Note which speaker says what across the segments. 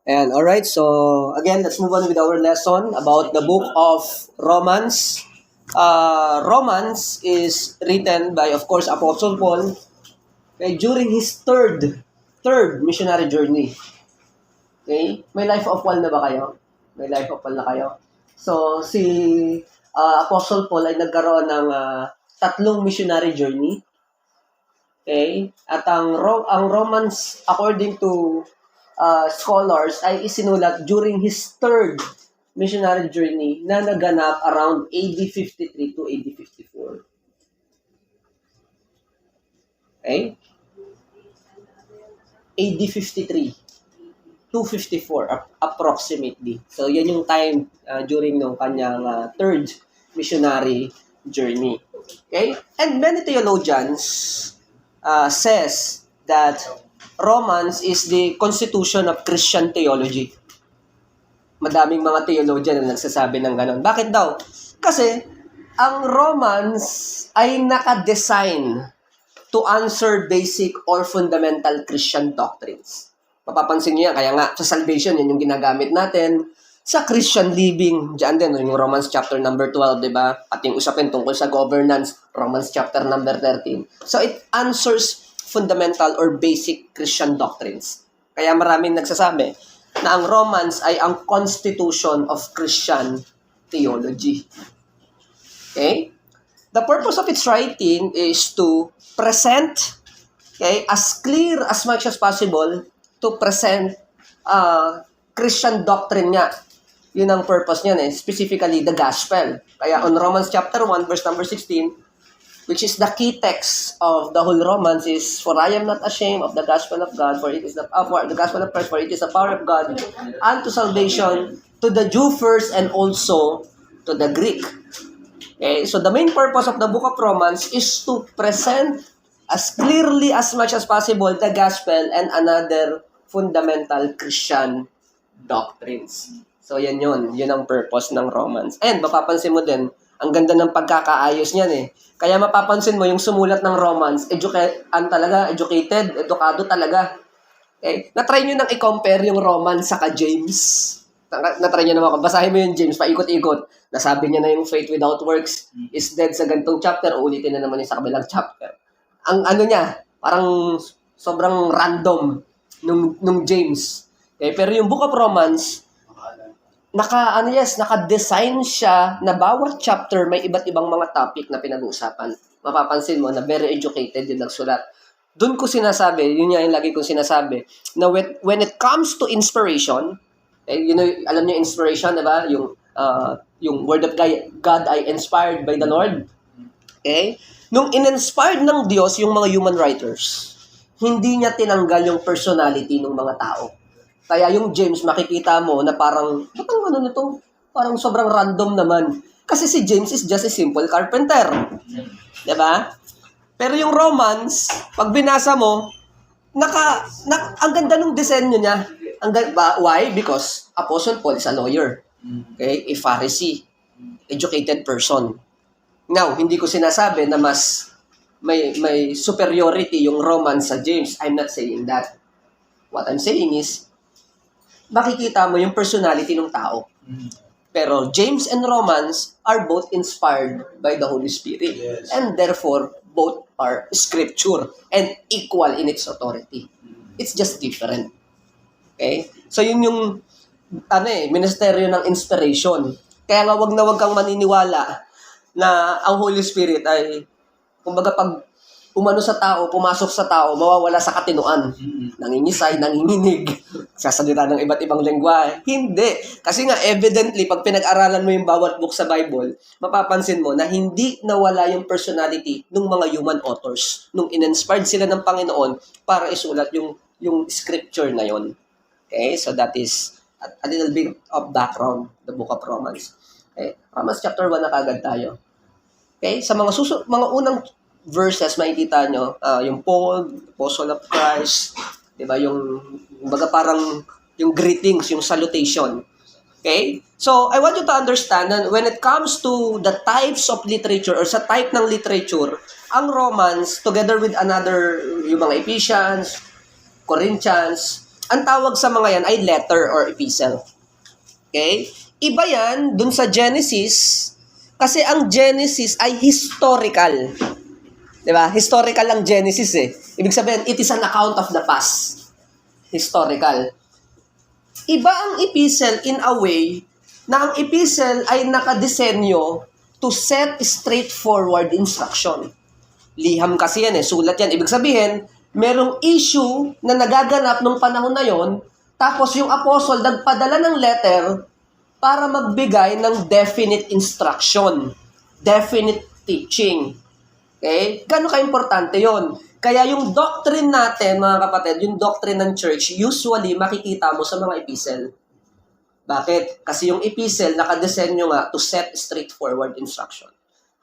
Speaker 1: And all right, so again, let's move on with our lesson about the book of Romans. Romans is written by, of course, Apostle Paul during his third missionary journey. Okay? May life of Paul na ba kayo? May life of Paul na kayo? So, si Apostle Paul ay nagkaroon ng tatlong missionary journey. Okay? At ang Romans, according to scholars, ay isinulat during his third missionary journey na naganap around AD 53 to AD 54. Okay? AD 53 to 54 approximately. So, yan yung time during nung kanyang third missionary journey. Okay? And many theologians says that Romans is the constitution of Christian theology. Madaming mga theologian na nagsasabi ng ganon. Bakit daw? Kasi ang Romans ay naka-design to answer basic or fundamental Christian doctrines. Mapapansin niyo yan. Kaya nga, sa salvation, yan yung ginagamit natin. Sa Christian living, dyan din, yung Romans chapter number 12, di ba? At yung usapin tungkol sa governance, Romans chapter number 13. So, it answers fundamental or basic Christian doctrines. Kaya maraming nagsasabi na ang Romans ay ang constitution of Christian theology. Okay? The purpose of its writing is to present, as clear as much as possible, to present Christian doctrine nga. Yun ang purpose niyan specifically the gospel. Kaya on Romans chapter 1 verse number 16, which is the key text of the whole Romans, is, "For I am not ashamed of the gospel of God, for it is the gospel of Christ, for it is the power of God unto salvation to the Jew first and also to the Greek." Okay, so the main purpose of the book of Romans is to present as clearly as much as possible the gospel and another fundamental Christian doctrines. So yan yun ang purpose ng Romans. And mapapansin mo din, ang ganda ng pagkakaayos niyan Kaya mapapansin mo yung sumulat ng Romans, educated, edukado talaga. Okay? Na-try nyo nang i-compare yung Romans saka James. Na-try nyo naman, basahin mo yung James, paikot-ikot. Nasabi niya na yung faith without works is dead sa gantong chapter, ulitin na naman yung sa kabilang chapter. Ang niya, parang sobrang random nung James. Okay? Pero yung Book of Romans, naka-design siya na bawat chapter may iba't ibang mga topic na pinag-uusapan. Mapapansin mo na very educated yung nagsulat. Doon ko sinasabi, yun yung lagi kong sinasabi, na when it comes to inspiration, alam niyo inspiration, di ba? Yung word of God ay inspired by the Lord. Okay? Nung in-inspired ng Diyos yung mga human writers, hindi niya tinanggal yung personality ng mga tao. Kaya yung James, makikita mo na parang, parang sobrang random naman. Kasi si James is just a simple carpenter. Diba? Pero yung Romans, pag binasa mo, ang ganda ng disenyo niya. Why? Because Apostle Paul is a lawyer. Okay? A Pharisee. Educated person. Now, hindi ko sinasabi na mas may superiority yung Romans sa James. I'm not saying that. What I'm saying is, makikita mo yung personality ng tao. Pero James and Romans are both inspired by the Holy Spirit. Yes. And therefore, both are scripture and equal in its authority. It's just different. Okay? So yun yung ministeryo ng inspiration. Kaya nga wag na wag kang maniniwala na ang Holy Spirit ay, kumbaga pag umano sa tao, pumasok sa tao, mawawala sa katinuan. Nangingisay, nanginginig, sasalita ng iba't ibang lengguwahe. Hindi. Kasi nga, evidently, pag pinag-aralan mo yung bawat book sa Bible, mapapansin mo na hindi nawala yung personality ng mga human authors nung in-inspired sila ng Panginoon para isulat yung scripture na yon. Okay? So that is a little bit of background, the book of Romans. Okay? Romans chapter 1 na kagad tayo. Okay? Sa mga unang verses, makikita nyo, yung Paul, Apostle of Christ, di ba, yung baga parang yung greetings, yung salutation. Okay? So, I want you to understand that when it comes to the types of literature or sa type ng literature, ang Romans, together with yung mga Ephesians, Corinthians, ang tawag sa mga yan ay letter or epistle. Okay? Iba yan dun sa Genesis, kasi ang Genesis ay historical. Diba? Historical ang Genesis eh. Ibig sabihin, it is an account of the past. Historical. Iba ang epistle in a way na ang epistle ay nakadesenyo to set straightforward instruction. Liham kasi yan eh, sulat yan. Ibig sabihin, merong issue na nagaganap nung panahon na yon, tapos yung apostle nagpadala ng letter para magbigay ng definite instruction, definite teaching. Okay? Gano'n ka-importante yon. Kaya yung doctrine natin, mga kapatid, yung doctrine ng church, usually makikita mo sa mga epistle. Bakit? Kasi yung epistle, nakadesenyo nga to set straightforward instruction.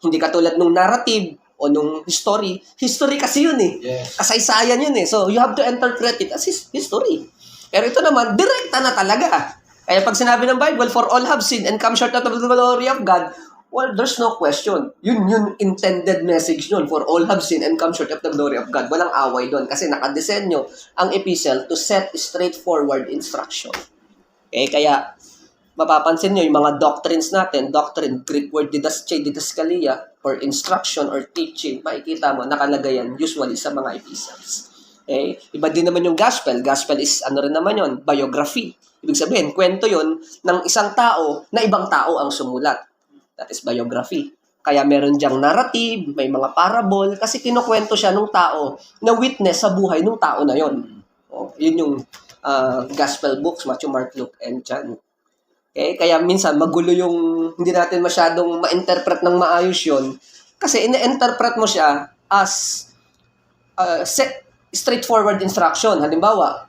Speaker 1: Hindi katulad nung narrative o nung history. History kasi yun eh.
Speaker 2: Yes.
Speaker 1: Kasaysayan yun eh. So, you have to interpret it as history. Pero ito naman, direkta na talaga. Kaya pag sinabi ng Bible, for all have sinned and come short of the glory of God, well, there's no question. Yun yung intended message nun. For all have sinned and come short of the glory of God. Walang away doon. Kasi nakadesenyo ang epistle to set straightforward instruction. Okay, kaya mapapansin nyo yung mga doctrines natin, doctrine, Greek word didaskalia, or instruction or teaching, makikita mo, nakalagay yan usually sa mga epistles. Okay? Iba din naman yung gospel. Gospel is, ano rin naman yun, biography. Ibig sabihin, kwento yun ng isang tao na ibang tao ang sumulat. That is biography. Kaya meron diyang narrative, may mga parable, kasi kinukwento siya ng tao na witness sa buhay ng tao na yon. Yun yung gospel books, Matthew, Mark, Luke, and John. Okay? Kaya minsan magulo yung hindi natin masyadong ma-interpret ng maayos yun kasi ina-interpret mo siya as straightforward instruction. Halimbawa,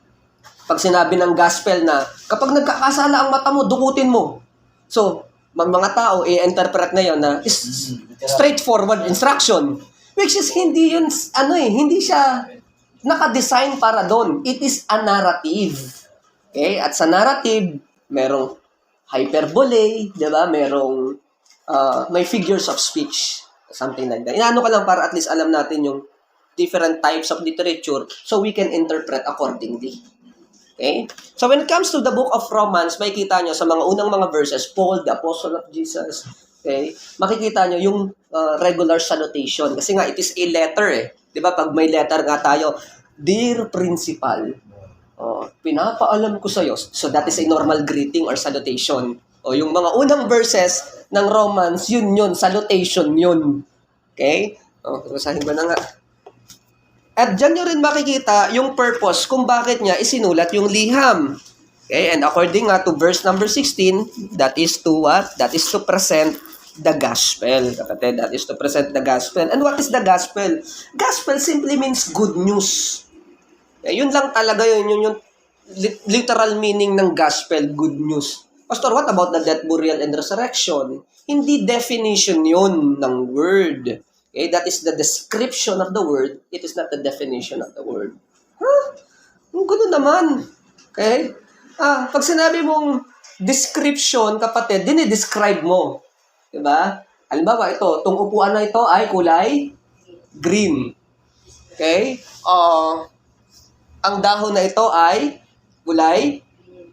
Speaker 1: pag sinabi ng gospel na kapag nagkakasala ang mata mo, dukutin mo. So, mga tao i-interpret na yun na straightforward instruction, which is hindi yun, hindi siya naka-design para doon. It is a narrative. Okay? At sa narrative, merong hyperbole, di ba? Merong may figures of speech, something like that. Inaano ka lang para at least alam natin yung different types of literature so we can interpret accordingly. Okay? So when it comes to the book of Romans, makikita nyo sa mga unang mga verses, Paul, the apostle of Jesus, okay? Makikita nyo yung regular salutation. Kasi nga, it is a letter eh. Di ba? Pag may letter nga tayo, Dear Principal, pinapaalam ko sa'yo. So that is a normal greeting or salutation. O yung mga unang verses ng Romans, yun, salutation yun. Okay? Basahin ba na nga? At dyan nyo rin makikita yung purpose kung bakit niya isinulat yung liham. Okay? And according to verse number 16, that is to what? That is to present the gospel. Kapatid, that is to present the gospel. And what is the gospel? Gospel simply means good news. Yun lang talaga yun yung literal meaning ng gospel, good news. Pastor, what about the death, burial, and resurrection? Hindi definition yun ng word. Okay, that is the description of the word. It is not the definition of the word. Ang gulo naman. Okay? Pag sinabi mong description, kapatid, dinidescribe mo. Diba? Halimbawa, itong upuan na ito ay kulay green. Okay? Ang dahon na ito ay kulay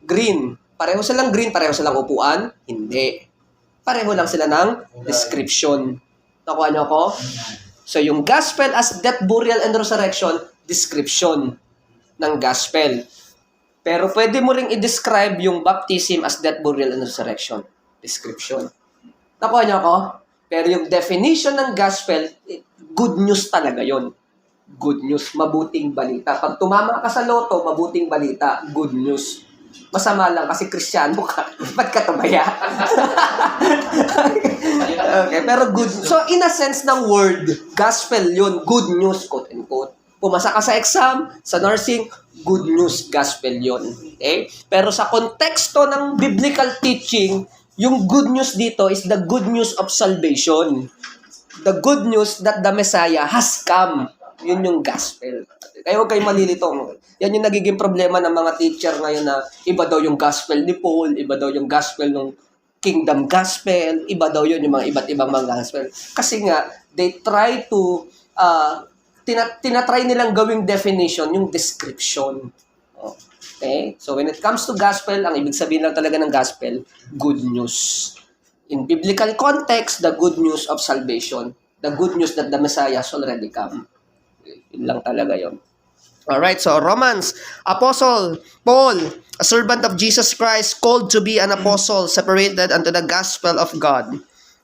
Speaker 1: green. Pareho silang green, pareho silang upuan? Hindi. Pareho lang sila ng description. Nakuha niyo ako? So, yung gospel as death, burial, and resurrection, description ng gospel. Pero pwede mo ring i-describe yung baptism as death, burial, and resurrection. Description. Nakuha niyo ako? Pero yung definition ng gospel, good news talaga yon. Good news, mabuting balita. Pag tumama ka sa loto, mabuting balita, good news. Masama lang kasi Kristiyano ka. Ba't ka tumaya? Okay, pero good. So, in a sense ng word, gospel yun, good news, quote and quote. Pumasa ka sa exam, sa nursing, good news, gospel yun. Okay? Pero sa konteksto ng biblical teaching, yung good news dito is the good news of salvation. The good news that the Messiah has come. Yun yung gospel. Kaya huwag kayo malilito. Yan yung nagiging problema ng mga teacher ngayon na iba daw yung gospel ni Paul, iba daw yung gospel ng kingdom gospel, iba daw yun yung mga iba't ibang mga gospel. Kasi nga, they try to, tinatry nilang gawing definition, yung description. Okay? So when it comes to gospel, ang ibig sabihin lang talaga ng gospel, good news. In biblical context, the good news of salvation. The good news that the Messiah has already come. Yun lang talaga yun. Alright, so Romans, Apostle Paul, a servant of Jesus Christ, called to be an apostle, separated unto the gospel of God.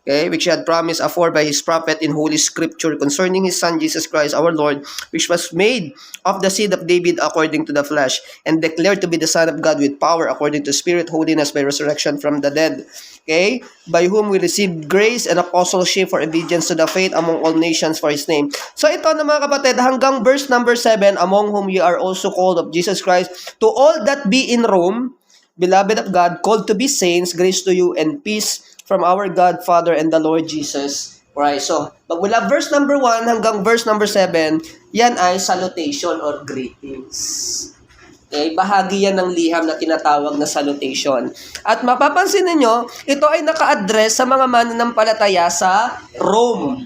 Speaker 1: Okay, which he had promised afore by his prophet in Holy Scripture concerning his Son Jesus Christ our Lord, which was made of the seed of David according to the flesh, and declared to be the Son of God with power according to Spirit, holiness by resurrection from the dead. Okay, by whom we received grace and apostleship for obedience to the faith among all nations for his name. So ito na mga kapatid, hanggang verse number 7, among whom ye are also called of Jesus Christ, to all that be in Rome, beloved of God, called to be saints, grace to you and peace from our God, Father, and the Lord Jesus Christ. So, magmula verse number 1 hanggang verse number 7, yan ay salutation or greetings. Okay, bahagi yan ng liham na tinatawag na salutation. At mapapansin ninyo, ito ay naka-address sa mga mananampalataya sa Rome.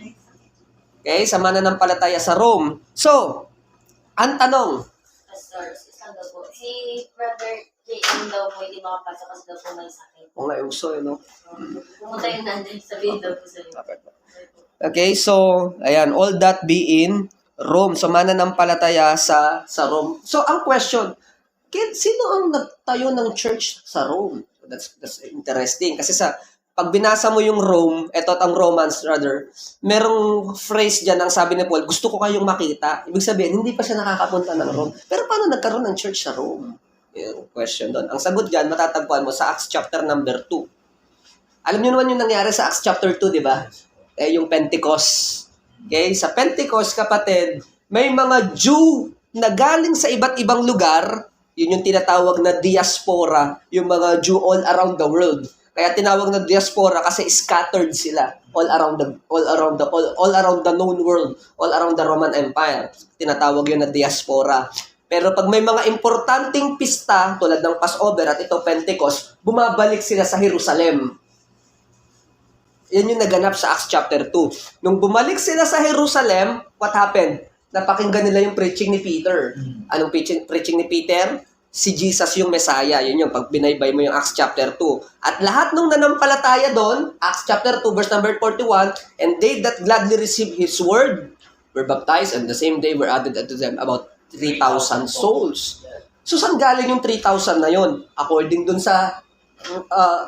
Speaker 1: Okay, sa mananampalataya sa Rome. So, ang tanong,
Speaker 2: Pastor, isang daw po. Si Brother JM daw po hindi makapasok kasi daw po may sakit.
Speaker 1: kung nga uso, no?
Speaker 2: Pumunta yung nandiyan, sabihin daw po sa'yo.
Speaker 1: Okay, so, ayan, all that be in Rome. So, mananampalataya sa Rome. So, ang question, sino ang nagtayo ng church sa Rome? So, that's interesting. Kasi pag binasa mo yung Rome, eto at ang Romans rather, merong phrase dyan ang sabi ni Paul, gusto ko kayong makita. Ibig sabihin, hindi pa siya nakakapunta ng Rome. Pero paano nagkaroon ng church sa Rome? Yung question doon. Ang sagot dyan, matatagpuan mo sa Acts chapter number 2. Alam niyo naman yung nangyari sa Acts chapter 2, di ba? Yung Pentecost. Okay? Sa Pentecost, kapatid, may mga Jew na galing sa iba't ibang lugar, yun yung tinatawag na diaspora, yung mga Jew all around the world. Kaya tinawag na diaspora kasi scattered sila all around the known world, all around the Roman Empire. Tinatawag yun na diaspora. Pero pag may mga importanteng pista, tulad ng Passover at ito Pentecost, bumabalik sila sa Jerusalem. Yan yung naganap sa Acts chapter 2. Nung bumalik sila sa Jerusalem, what happened? Napakinggan nila yung preaching ni Peter. Anong preaching ni Peter? Si Jesus yung Messiah. Yun yung pag binaybay mo yung Acts chapter 2. At lahat nung nanampalataya doon, Acts chapter 2 verse number 41, and they that gladly received His word were baptized, and the same day were added unto them about 3,000 souls. So, saan galing yung 3,000 na yon? According dun sa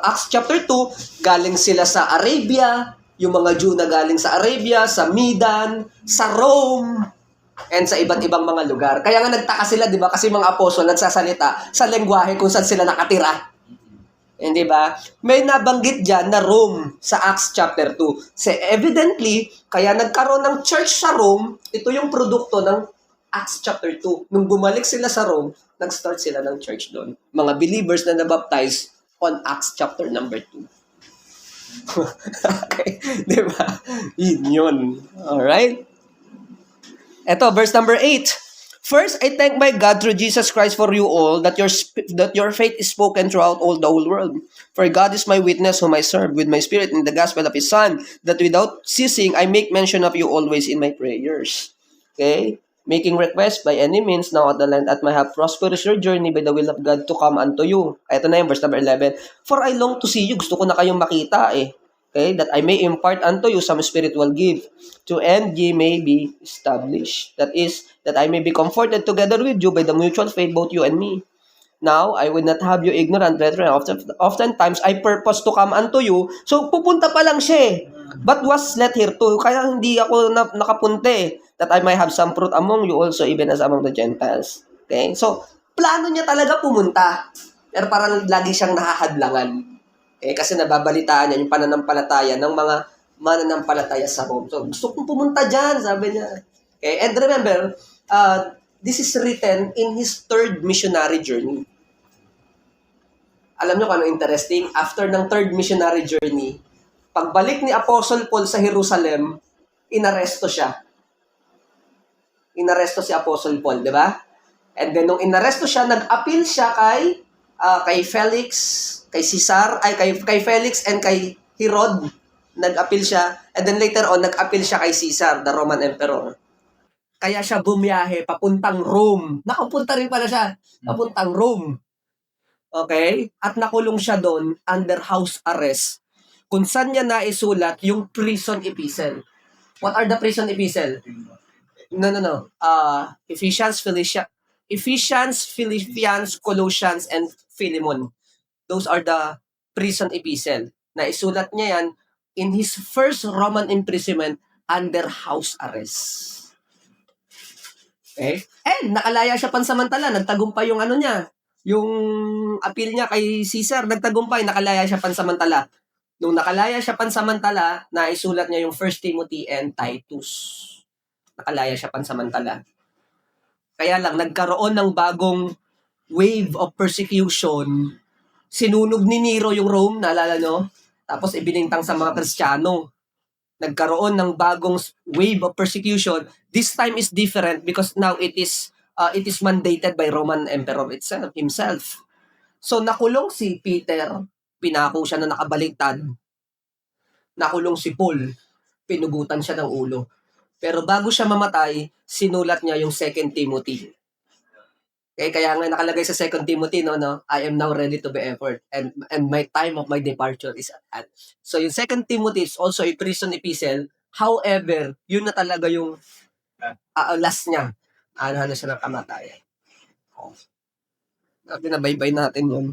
Speaker 1: Acts chapter 2, galing sila sa Arabia, yung mga Jew na galing sa Arabia, sa Midan, sa Rome, and sa iba't ibang mga lugar. Kaya nga nagtaka sila, di ba? Kasi mga apostol nagsasalita sa lengguwahe kung saan sila nakatira. Hindi ba? May nabanggit dyan na Rome sa Acts chapter 2. So, evidently, kaya nagkaroon ng church sa Rome, ito yung produkto ng Acts chapter 2. Nung bumalik sila sa Rome, nag-start sila ng church doon. Mga believers na nabaptize on Acts chapter number 2. Okay? Di ba? Yun. Alright? Ito, verse number 8. First, I thank my God through Jesus Christ for you all, that your faith is spoken throughout all the whole world. For God is my witness, whom I serve with my spirit in the gospel of His Son, that without ceasing I make mention of you always in my prayers. Okay? Making request by any means now at the land at may have prosperous your journey by the will of God to come unto you. Ito na yung verse number 11. For I long to see you. Gusto ko na kayong makita eh. Okay? That I may impart unto you some spiritual gift, to end ye may be established. That is, that I may be comforted together with you by the mutual faith, both you and me. Now, I would not have you ignorant, brethren. Oftentimes, I purpose to come unto you. So, pupunta pa lang siya eh. But was let here too. Kaya hindi ako nakapunta eh. That I may have some fruit among you also, even as among the Gentiles. Okay? So, plano niya talaga pumunta. Pero parang lagi siyang nakahadlangan. Okay? Kasi nababalitaan niya yung pananampalataya ng mga mananampalataya sa Rome. So, gusto kong pumunta dyan, sabi niya. Okay? And remember, this is written in his third missionary journey. Alam niyo kung ano interesting? After ng third missionary journey, pagbalik ni Apostle Paul sa Jerusalem, inaresto siya. Inaresto si Apostle Paul, di ba? And then, nung inaresto siya, nag-appeal siya kay Felix, kay Caesar, kay Felix and kay Herod. Nag-appeal siya. And then later on, nag-appeal siya kay Caesar, the Roman Emperor. Kaya siya bumiyahe papuntang Rome. Nakapunta rin pala siya papuntang Rome. Okay? At nakulong siya doon under house arrest. Kung saan niya naisulat yung prison epistle. What are the prison epistle? No. Ephesians, Philippians, Colossians, and Philemon. Those are the prison epistle. Naisulat niya yan in his first Roman imprisonment under house arrest. Okay? And nakalaya siya pansamantala. Nagtagumpay yung ano niya. Yung appeal niya kay Caesar, nagtagumpay. Nakalaya siya pansamantala. Nung nakalaya siya pansamantala, naisulat niya yung 1 Timothy and Titus. Nakalaya siya pansamantala. Kaya lang, nagkaroon ng bagong wave of persecution. Sinunog ni Nero yung Rome, naalala nyo? Tapos ibinintang sa mga Kristiyano. Nagkaroon ng bagong wave of persecution. This time is different because now it is mandated by Roman Emperor himself. So nakulong si Peter, pinako siya na nakabaliktad. Nakulong si Paul, pinugutan siya ng ulo. Pero bago siya mamatay, sinulat niya yung 2 Timothy. Okay, kaya nga nakalagay sa 2 Timothy, no, I am now ready to be offered, and my time of my departure is at hand. So yung 2 Timothy is also a prison epistle. However, yun na talaga yung last niya. Ano siya ng kamatayan. Pinabaybay natin yun.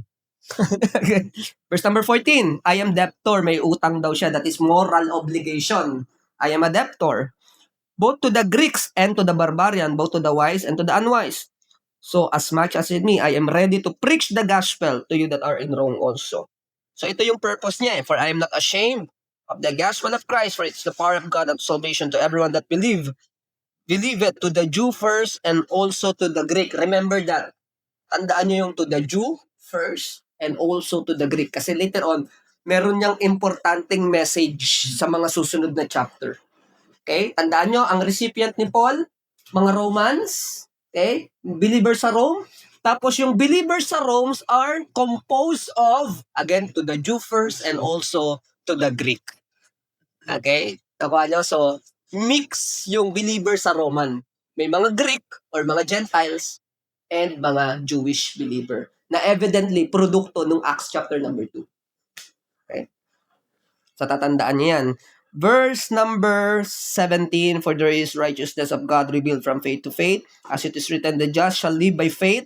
Speaker 1: Verse number 14, I am debtor. May utang daw siya. That is moral obligation. I am a debtor. Both to the Greeks and to the barbarian, both to the wise and to the unwise. So, as much as in me, I am ready to preach the gospel to you that are in Rome also. So, ito yung purpose niya. For I am not ashamed of the gospel of Christ, for it's the power of God and salvation to everyone that believe. Believe it to the Jew first and also to the Greek. Remember that. Tandaan nyo yung to the Jew first and also to the Greek. Kasi later on, meron niyang importanteng message sa mga susunod na chapter. Okay? Tandaan nyo, ang recipient ni Paul, mga Romans, okay? Believers sa Rome. Tapos yung believers sa Rome are composed of, again, to the Jew first and also to the Greek. Okay? Nakuha nyo? So, mix yung believers sa Roman. May mga Greek or mga Gentiles and mga Jewish believer na evidently produkto ng Acts chapter number 2. Okay? So, tatandaan niyo yan. Verse number 17, for there is righteousness of God revealed from faith to faith, as it is written, the just shall live by faith,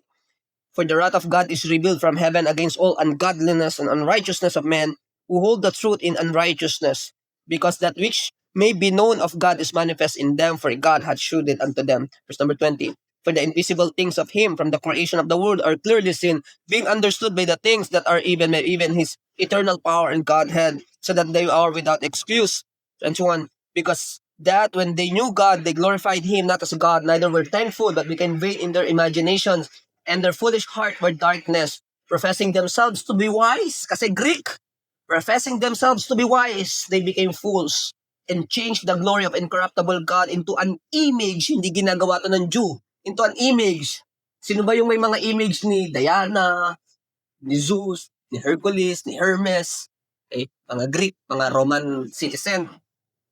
Speaker 1: for the wrath of God is revealed from heaven against all ungodliness and unrighteousness of men who hold the truth in unrighteousness, because that which may be known of God is manifest in them, for God hath shewed it unto them. Verse number 20, for the invisible things of him from the creation of the world are clearly seen, being understood by the things that are even his eternal power and Godhead, so that they are without excuse. And so on, because that when they knew God, they glorified him not as God, neither were thankful, but became vain in their imaginations, and their foolish heart were darkness, professing themselves to be wise, kasi Greek, professing themselves to be wise, they became fools, and changed the glory of incorruptible God into an image, hindi ginagawa to ng Jew, into an image. Sino ba yung may mga image ni Diana, ni Zeus, ni Hercules, ni Hermes, okay? Mga Greek, mga Roman citizen.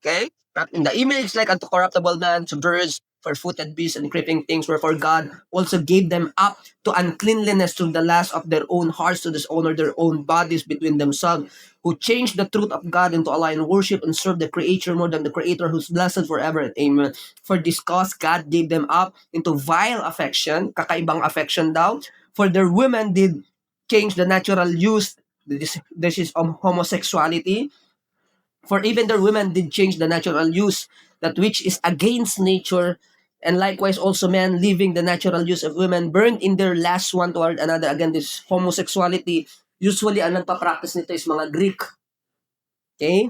Speaker 1: Okay? In the image like unto corruptible man, to birds, four-footed beasts, and creeping things, wherefore God also gave them up to uncleanliness through the lust of their own hearts, to dishonor their own bodies between themselves, who changed the truth of God into a lie, and worship and serve the Creator more than the Creator, who's blessed forever and amen. For this cause God gave them up into vile affection, kakaibang affection daw, for their women did change the natural use, this is homosexuality, for even their women did change the natural use, that which is against nature, and likewise also men, leaving the natural use of women, burned in their lust one toward another. Again, this homosexuality, usually ang nagpa-practice nito is mga Greek. Okay?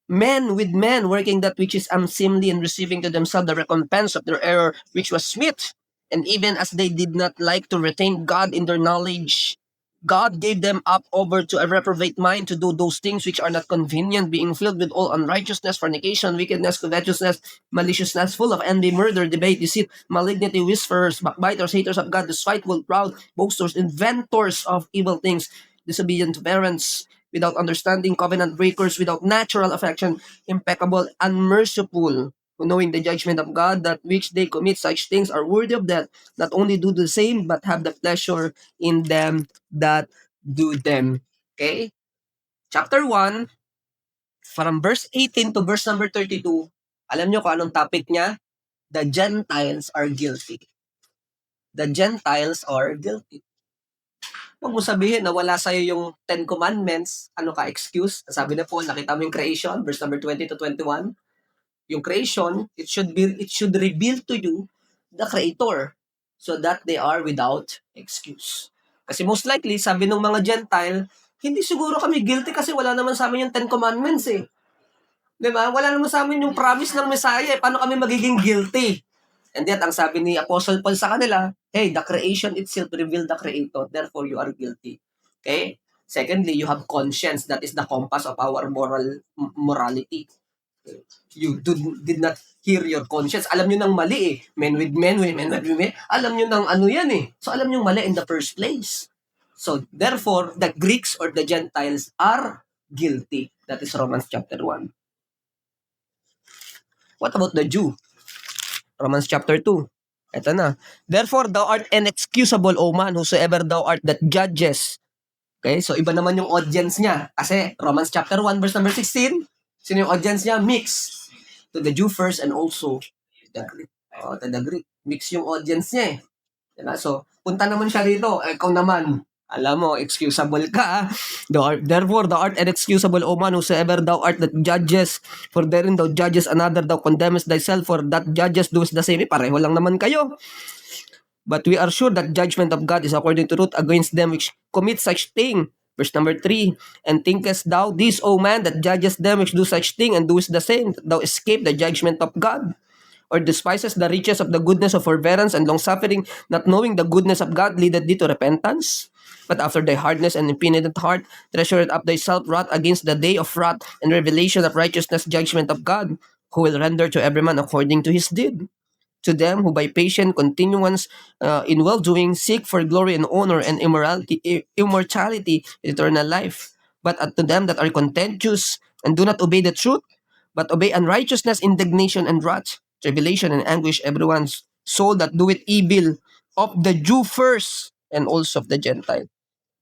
Speaker 1: Men with men, working that which is unseemly, and receiving to themselves the recompense of their error, which was smit. And even as they did not like to retain God in their knowledge, God gave them up over to a reprobate mind to do those things which are not convenient, being filled with all unrighteousness, fornication, wickedness, covetousness, maliciousness, full of envy, murder, debate, deceit, malignity, whisperers, backbiters, haters of God, despiteful, proud, boasters, inventors of evil things, disobedient to parents, without understanding, covenant breakers, without natural affection, impeccable, unmerciful, knowing the judgment of God, that which they commit such things are worthy of death, not only do the same, but have the pleasure in them that do them. Okay? Chapter 1, from verse 18 to verse number 32, alam nyo kung anong topic niya? The Gentiles are guilty. The Gentiles are guilty. Huwag mo sabihin na wala sa'yo yung Ten Commandments, ano ka, excuse? Sabi na po, nakita mo yung creation, verse number 20 to 21. Yung creation, it should reveal to you the Creator so that they are without excuse. Kasi most likely, sabi ng mga Gentile, hindi siguro kami guilty kasi wala naman sa amin yung Ten Commandments eh. Diba? Wala naman sa amin yung promise ng Messiah eh. Paano kami magiging guilty? And yet, ang sabi ni Apostle Paul sa kanila, hey, the creation itself revealed the Creator, therefore you are guilty. Okay? Secondly, you have conscience. That is the compass of our morality. You did not hear your conscience. Alam nyo nang mali eh. Men with men, women with women. Alam nyo nang ano yan eh. So alam nyo mali in the first place. So therefore, the Greeks or the Gentiles are guilty. That is Romans chapter 1. What about the Jew? Romans chapter 2. Ito na. Therefore, thou art inexcusable, O man, whosoever thou art that judges. Okay, so iba naman yung audience niya. Kasi Romans chapter 1 verse number 16, sino yung audience niya? Mix. To the Jew first and also the Greek. To the Greek. Mix yung audience niya eh. Diba? So, punta naman siya rito. Ikaw naman, alam mo, excusable ka. Therefore, thou art inexcusable, O man, whosoever thou art that judges. For therein thou judges another, thou condemnest thyself, for that judges doest the same. Pareho lang naman kayo. But we are sure that judgment of God is according to truth against them which commit such thing. Verse number 3, and thinkest thou this, O man, that judgest them which do such thing, and doest the same, that thou escape the judgment of God? Or despisest the riches of the goodness of forbearance and long-suffering, not knowing the goodness of God leadeth thee to repentance? But after thy hardness and impenitent heart, treasure up thyself wrath against the day of wrath and revelation of righteousness, judgment of God, who will render to every man according to his deed. To them who by patient continuance in well-doing seek for glory and honor and immortality, eternal life. But unto them that are contentious and do not obey the truth, but obey unrighteousness, indignation, and wrath, tribulation and anguish, everyone's soul that doeth evil, of the Jew first, and also of the Gentile.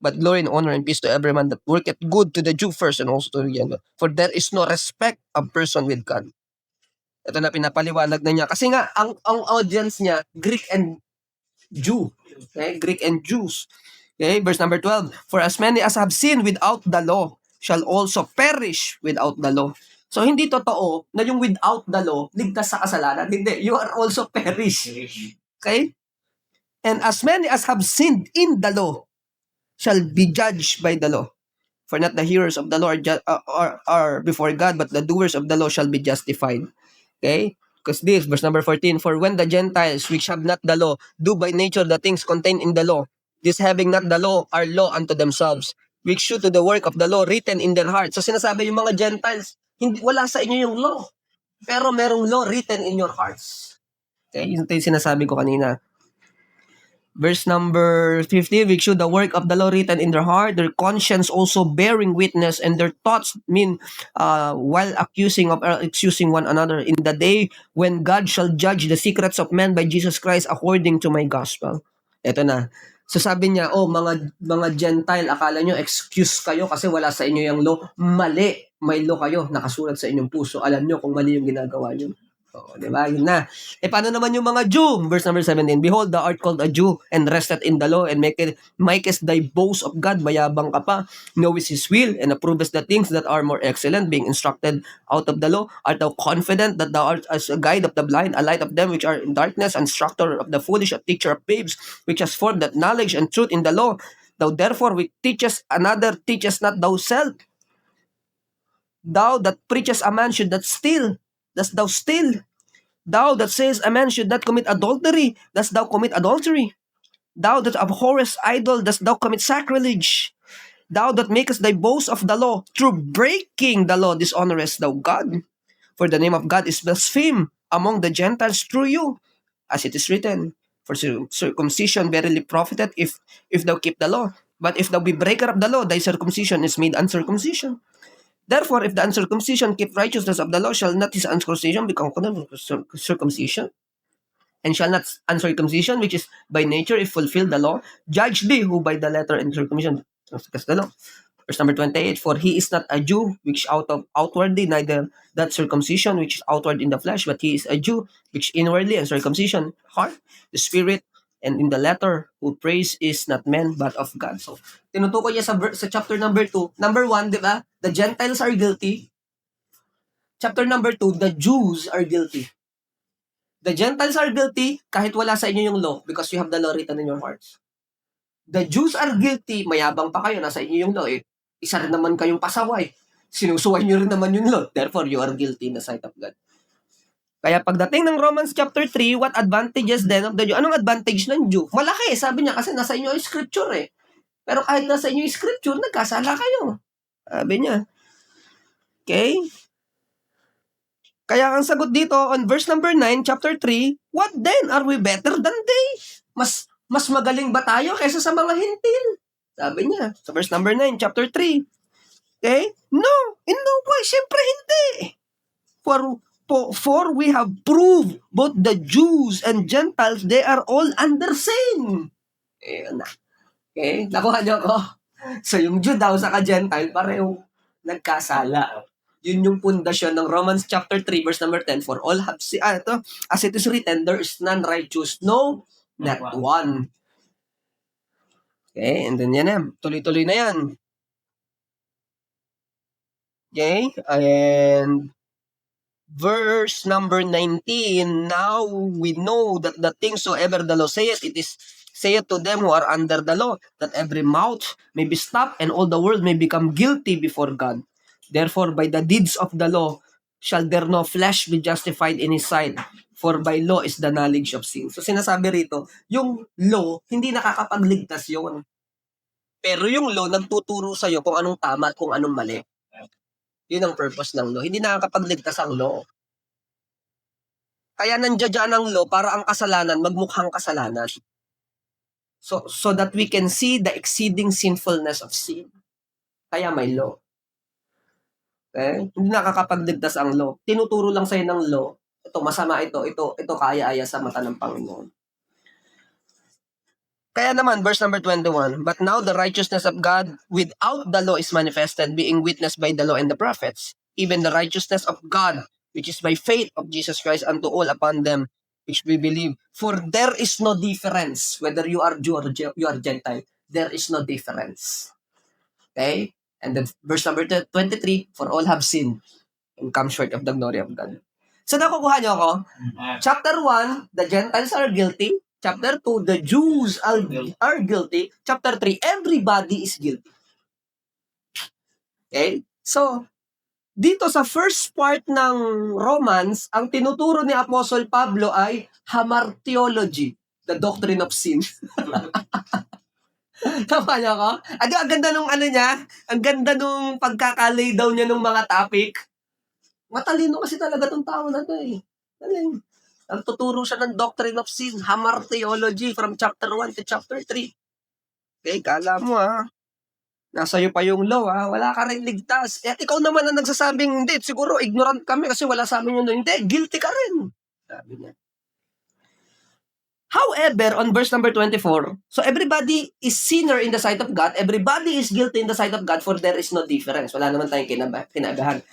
Speaker 1: But glory and honor and peace to every man that worketh good, to the Jew first and also to the Gentile. For there is no respect of person with God. Ito na pinapaliwanag na niya. Kasi nga, ang audience niya, Greek and Jew. Okay? Greek and Jews. Okay? Verse number 12. For as many as have sinned without the law shall also perish without the law. So, hindi totoo na yung without the law, ligtas sa kasalanan. Hindi. You are also perish. Okay? And as many as have sinned in the law shall be judged by the law. For not the hearers of the law are before God, but the doers of the law shall be justified. Okay? Because this, verse number 14, for when the Gentiles, which have not the law, do by nature the things contained in the law, this having not the law, are law unto themselves, which should to the work of the law written in their hearts. So sinasabi yung mga Gentiles, wala sa inyo yung law, pero merong law written in your hearts. Okay? Yun yung sinasabi ko kanina. Verse number 15, which should the work of the law written in their heart, their conscience also bearing witness, and their thoughts mean while accusing one another in the day when God shall judge the secrets of men by Jesus Christ according to my gospel. Ito na. So sabi niya, mga Gentile, akala nyo excuse kayo kasi wala sa inyo yung law. Mali. May law kayo, nakasulat sa inyong puso. Alam nyo kung mali yung ginagawa nyo. Diba? Yun na. Paano naman yung mga Jew? Verse number 17, behold, thou art called a Jew, and rested in the law, and makest thy boast of God, mayabang ka pa, knowest his will, and approvest the things that are more excellent, being instructed out of the law. Art thou confident that thou art as a guide of the blind, a light of them which are in darkness, instructor of the foolish, a teacher of babes, which has formed that knowledge and truth in the law? Thou therefore which teachest another, teachest not thyself. Thou that preachest a man should not steal, dost thou steal? Thou that sayest a man should not commit adultery, dost thou commit adultery? Thou that abhorrest idol, dost thou commit sacrilege? Thou that makest thy boast of the law, through breaking the law dishonorest thou God. For the name of God is blasphemed among the Gentiles through you, as it is written, for circumcision verily profiteth if thou keep the law. But if thou be breaker of the law, thy circumcision is made uncircumcision. Therefore, if the uncircumcision keep righteousness of the law, shall not his uncircumcision become condemned of circumcision? And shall not uncircumcision, which is by nature, if fulfill the law, judge thee who by the letter and circumcision transgress the law? Verse number 28, for he is not a Jew, which outwardly, neither that circumcision, which is outward in the flesh, but he is a Jew, which inwardly, and circumcision, heart, the spirit, and in the letter, who praise is not men, but of God. So, tinutukoy niya sa chapter number 2. Number 1, di ba? The Gentiles are guilty. Chapter number 2, the Jews are guilty. The Gentiles are guilty kahit wala sa inyo yung law because you have the law written in your hearts. The Jews are guilty, mayabang pa kayo, nasa inyo yung law eh. Isa rin naman kayong pasaway. Sinusuway nyo rin naman yung law. Therefore, you are guilty in the sight of God. Kaya pagdating ng Romans chapter 3, what advantages then of the Jew? Anong advantage ng Jew? Malaki, sabi niya, kasi nasa inyo yung scripture eh. Pero kahit nasa inyo yung scripture, nagkasala kayo. Sabi niya. Okay? Kaya ang sagot dito on verse number 9, chapter 3, what then? Are we better than they? Mas magaling ba tayo kaysa sa mga hintil? Sabi niya sa verse number 9, chapter 3. Okay? No, in no way. Siyempre hindi. For we have proved both the Jews and Gentiles, they are all under sin. Ayan na. Okay? Nakuha niyo ko? So yung Jew daw sa ka-Gentile, pareho nagkasala. Yun yung pundasyon ng Romans chapter 3, verse number 10. For all have sinned. As it is written, there is none righteous, no, not one. Okay, and then yan na. Tuloy-tuloy na yan. Okay, and verse number 19, now we know that the things soever the law saith, it is saith to them who are under the law, that every mouth may be stopped, and all the world may become guilty before God. Therefore, by the deeds of the law, shall there no flesh be justified in his sight, for by law is the knowledge of sin. So sinasabi rito, yung law, hindi nakakapagligtas yun. Pero yung law, nagtuturo sa'yo kung anong tama at kung anong mali. Yun ang purpose ng law. Hindi nakakapagligtas ang law. Kaya nandiyan ang law para ang kasalanan magmukhang kasalanan. So that we can see the exceeding sinfulness of sin. Kaya may law. Okay? Hindi nakakapagligtas ang law. Tinuturo lang sa'yo ng law. Ito, masama ito kaya-aya sa mata ng Panginoon. Kaya naman, verse number 21, but now the righteousness of God without the law is manifested, being witnessed by the law and the prophets, even the righteousness of God, which is by faith of Jesus Christ unto all upon them which we believe. For there is no difference, whether you are Jew or you are Gentile, there is no difference. Okay? And then verse number 23, for all have sinned and come short of the glory of God. So nakukuha niyo ako? Chapter 1, the Gentiles are guilty. Chapter 2, the Jews are guilty. Chapter 3, everybody is guilty. Okay? So, dito sa first part ng Romans, ang tinuturo ni Apostle Pablo ay hamartiology, the doctrine of sin. Tama niya ko? Ang ganda nung niya, ang ganda nung pagkakalay daw niya nung mga topic. Matalino kasi talaga tong tao na to eh. Galing. Nagtuturo siya ng doctrine of sin, hamartiology, from chapter 1 to chapter 3. Okay, kala mo nasa iyo pa yung law wala ka rin ligtas. At ikaw naman ang nagsasabing, hindi, siguro ignorant kami kasi wala sa amin yun. Hindi, guilty ka rin. Sabi niya. However, on verse number 24, so everybody is sinner in the sight of God, everybody is guilty in the sight of God, for there is no difference. Wala naman tayong kinaibahan.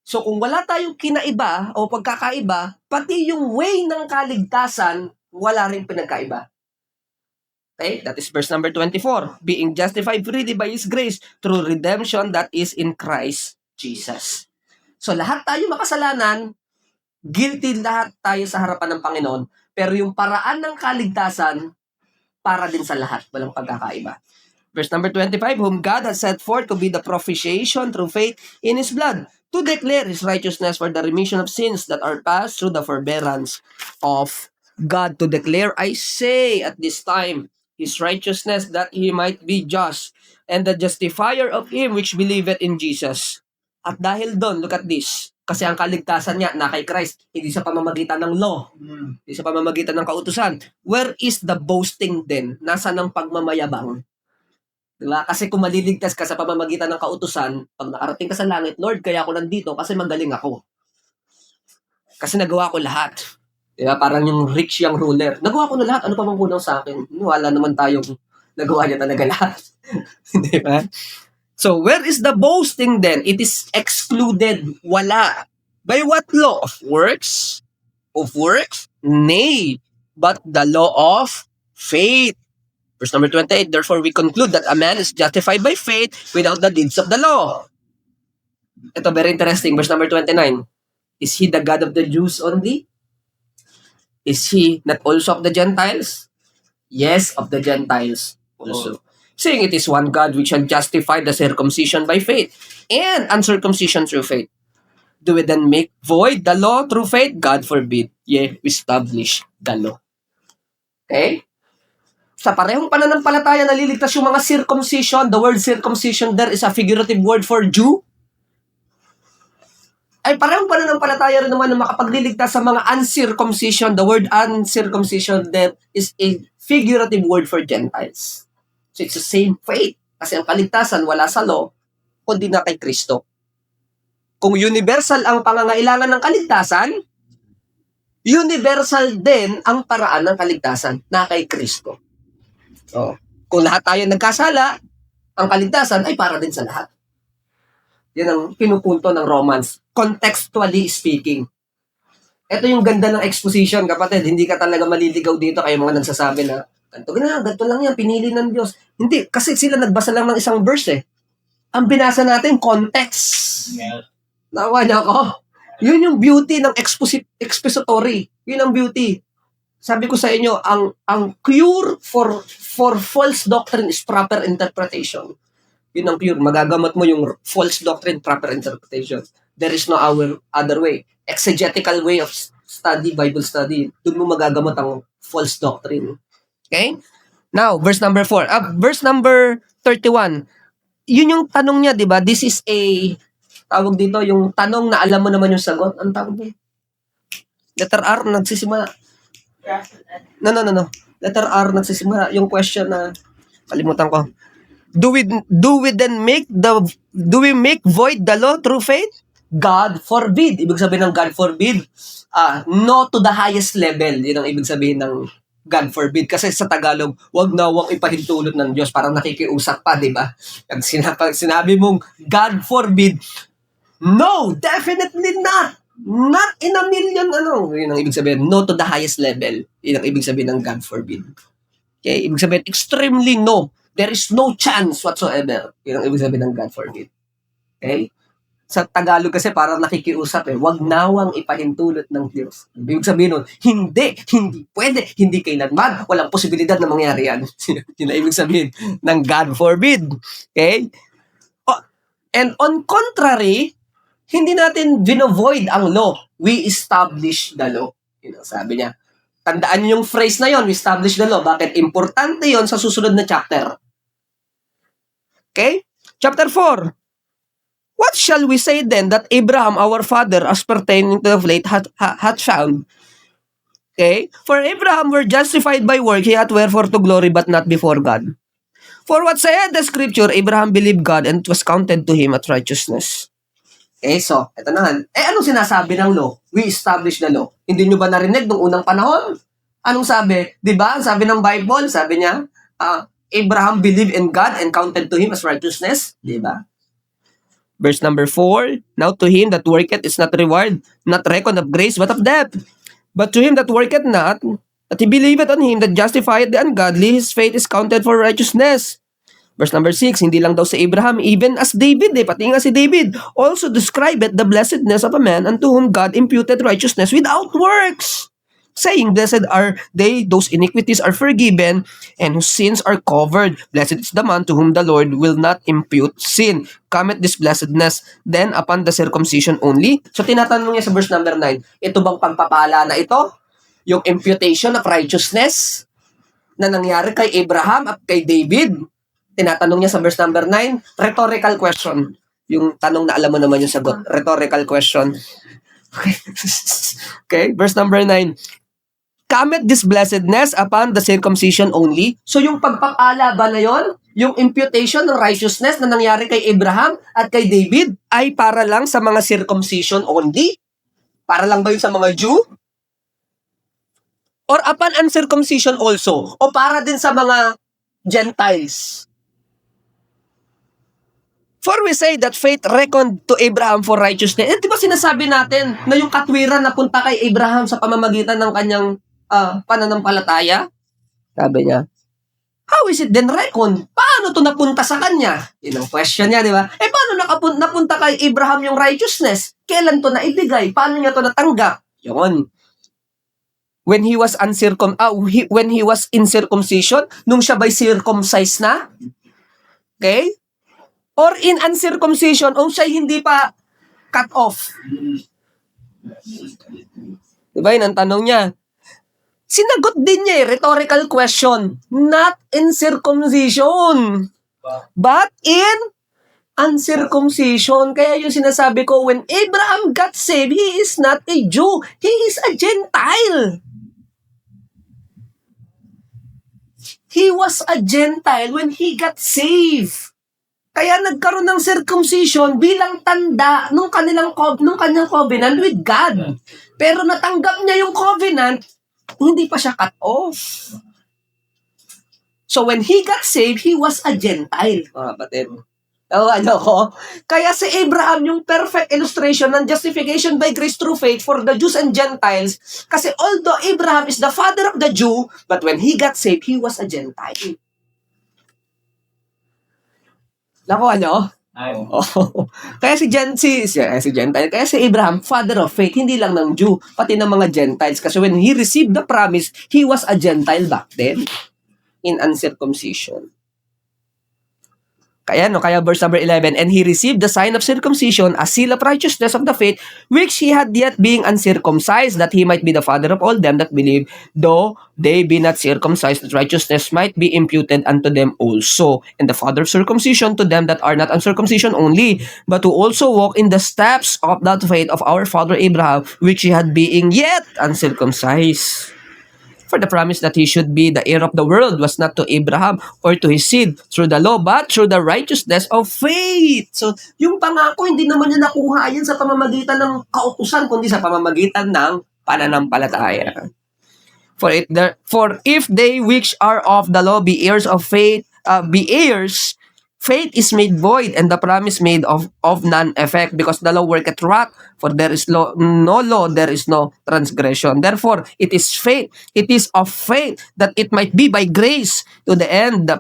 Speaker 1: So kung wala tayong kinaiba o pagkakaiba, pati yung way ng kaligtasan, wala rin pinagkaiba. Okay, that is verse number 24. Being justified freely by His grace through redemption that is in Christ Jesus. So lahat tayo makasalanan, guilty lahat tayo sa harapan ng Panginoon, pero yung paraan ng kaligtasan, para din sa lahat, walang pagkakaiba. Verse number 25, whom God has set forth to be the propitiation through faith in His blood, to declare His righteousness for the remission of sins that are passed through the forbearance of God. To declare, I say at this time, His righteousness, that He might be just, and the justifier of him which believeth in Jesus. At dahil doon, look at this, kasi ang kaligtasan niya na kay Christ, hindi sa pamamagitan ng law, hindi sa pamamagitan ng kautusan. Where is the boasting then? Nasaan ang pagmamayabang? Diba? Kasi kung maliligtas ka sa pamamagitan ng kautusan, pag nakarating ka sa langit, Lord, kaya ako nandito kasi magaling ako. Kasi nagawa ko lahat. Diba? Parang yung rich young ruler. Nagawa ko na lahat. Ano pa bang kulang sa akin? Wala naman tayong nagawa niya talaga lahat. Diba? So, where is the boasting then? It is excluded. Wala. By what law? Of works? Of works? Nay, but the law of faith. Verse number 28, therefore we conclude that a man is justified by faith without the deeds of the law. Ito, very interesting. Verse number 29. Is he the God of the Jews only? Is he not also of the Gentiles? Yes, of the Gentiles also. Saying it is one God which shall justify the circumcision by faith and uncircumcision through faith. Do we then make void the law through faith? God forbid. Yea, we establish the law. Okay? Sa parehong pananampalataya naliligtas yung mga circumcision. The word circumcision there is a figurative word for Jew. Ay parehong pananampalataya rin naman na makapagliligtas sa mga uncircumcision. The word uncircumcision there is a figurative word for Gentiles. So it's the same faith. Kasi ang kaligtasan wala sa law, kundi na kay Kristo. Kung universal ang pangangailangan ng kaligtasan, universal din ang paraan ng kaligtasan na kay Kristo. So, kung lahat tayo nagkasala, ang kaligtasan ay para din sa lahat. Yan ang pinupunto ng Romans, contextually speaking. Ito yung ganda ng exposition, kapatid. Hindi ka talaga maliligaw dito kayo mga nagsasabi na, ganito lang yan, pinili ng Diyos. Hindi, kasi sila nagbasa lang ng isang verse eh. Ang binasa natin, context.
Speaker 3: Yeah.
Speaker 1: Nawa niyo ako? Yun yung beauty ng expository. Yun ang beauty. Sabi ko sa inyo, ang cure for false doctrine is proper interpretation. Yun ang cure. Magagamot mo yung false doctrine, proper interpretation. There is no other way. Exegetical way of study, Bible study. Doon mo magagamot ang false doctrine. Okay? Now, verse number 4. Verse number 31. Yun yung tanong niya, di ba? This is a, tawag dito, yung tanong na alam mo naman yung sagot. Ang tawag dito? Letter R, nagsisimula. No. Letter R, nagsisimula. Yung question na, kalimutan ko. Do we then make void the law through faith? God forbid. Ibig sabihin ng God forbid, no to the highest level. Yun ang ibig sabihin ng God forbid. Kasi sa Tagalog, wag ipahintulot ng Diyos. Parang nakikiusap pa, di ba? Pag sinabi mong God forbid, no, definitely not. Not in a million, yun ang ibig sabihin. No to the highest level. Yun ang ibig sabihin ng God forbid. Okay? Ibig sabihin, extremely no. There is no chance whatsoever. Yun ang ibig sabihin ng God forbid. Okay? Sa Tagalog kasi parang nakikiusap eh. Wag nawang ipahintulot ng Diyos. Ibig sabihin nun, hindi pwede, hindi kailanman, walang posibilidad na mangyari yan. Yun ang ibig sabihin ng God forbid. Okay? And on contrary, hindi natin vinovoid ang law. We establish the law. Yun ang sabi niya. Tandaan niyo yung phrase na yon, we establish the law. Bakit? Importante yon sa susunod na chapter. Okay? Chapter 4. What shall we say then that Abraham, our father, as pertaining to the faith, hath found? Okay? For Abraham were justified by work, he hath wherefore to glory, but not before God. For what saith the scripture, Abraham believed God, and it was counted to him as righteousness. Okay, so, ito na nga. Anong sinasabi ng law? We establish the law. Hindi nyo ba narinig nung unang panahon? Anong sabi? Diba? Sabi ng Bible, sabi niya, Abraham believed in God and counted to him as righteousness. Diba? Verse number 4, now to him that worketh is not reward, not reckoned of grace, but of debt. But to him that worketh not, that he believeth on him that justifieth the ungodly, his faith is counted for righteousness. Verse number 6, hindi lang daw si Abraham, even as David, pati nga si David, also describeth the blessedness of a man unto whom God imputed righteousness without works, saying, blessed are they, those iniquities are forgiven, and whose sins are covered. Blessed is the man to whom the Lord will not impute sin. Cometh this blessedness then upon the circumcision only? So tinatanong niya sa verse number 9, ito bang pagpapala na ito? Yung imputation of righteousness na nangyari kay Abraham at kay David? Tinatanong niya sa verse number 9, rhetorical question. Yung tanong na alam mo naman yung sagot. Rhetorical question. Okay, okay, verse number 9. Cometh this blessedness upon the circumcision only? So yung pagpapala ba na yon? yung imputation ng righteousness na nangyari kay Abraham at kay David ay para lang sa mga circumcision only? Para lang ba yun sa mga Jew? Or upon uncircumcision also? O para din sa mga Gentiles? For we say that faith reckoned to Abraham for righteousness. Eh, di ba sinasabi natin na yung katwiran na punta kay Abraham sa pamamagitan ng kanyang pananampalataya? Sabi niya, how is it then reckoned? Paano to napunta sa kanya? Yun ang question niya, di ba? Eh, paano napunta kay Abraham yung righteousness? Kailan to naibigay? Paano niya to natanggap? Yun. When he was when he was in circumcision, nung siya ba'y circumcised na? Okay? Or in uncircumcision, o siya hindi pa cut off? Diba yun ang tanong niya? Sinagot din niya rhetorical question. Not in circumcision, but in uncircumcision. Kaya yung sinasabi ko, when Abraham got saved, he is not a Jew. He is a Gentile. He was a Gentile when he got saved. Kaya nagkaroon ng circumcision bilang tanda nung kanyang covenant with God. Pero natanggap niya yung covenant, hindi pa siya cut off. So when he got saved, he was a Gentile. Mga kapatid. Kaya si Abraham yung perfect illustration ng justification by grace through faith for the Jews and Gentiles. Kasi although Abraham is the father of the Jew, but when he got saved, he was a Gentile. Nakuha nyo? Oh. Kaya si Gentile, kaya si Abraham, father of faith, hindi lang ng Jew, pati ng mga Gentiles. Kasi when he received the promise, he was a Gentile back then, in uncircumcision. Kaya verse number 11, and he received the sign of circumcision, a seal of righteousness of the faith, which he had yet being uncircumcised, that he might be the father of all them that believe, though they be not circumcised, that righteousness might be imputed unto them also, and the father of circumcision to them that are not uncircumcision only, but who also walk in the steps of that faith of our father Abraham, which he had being yet uncircumcised. For the promise that he should be the heir of the world was not to Abraham or to his seed through the law, but through the righteousness of faith. So, yung pangako, hindi naman niya nakuha yan sa pamamagitan ng kautusan, kundi sa pamamagitan ng pananampalataya. For if they which are of the law be heirs of faith, faith is made void, and the promise made of none effect, because the law worketh wrath, for there is no law, there is no transgression. Therefore, it is of faith, that it might be by grace, to the end,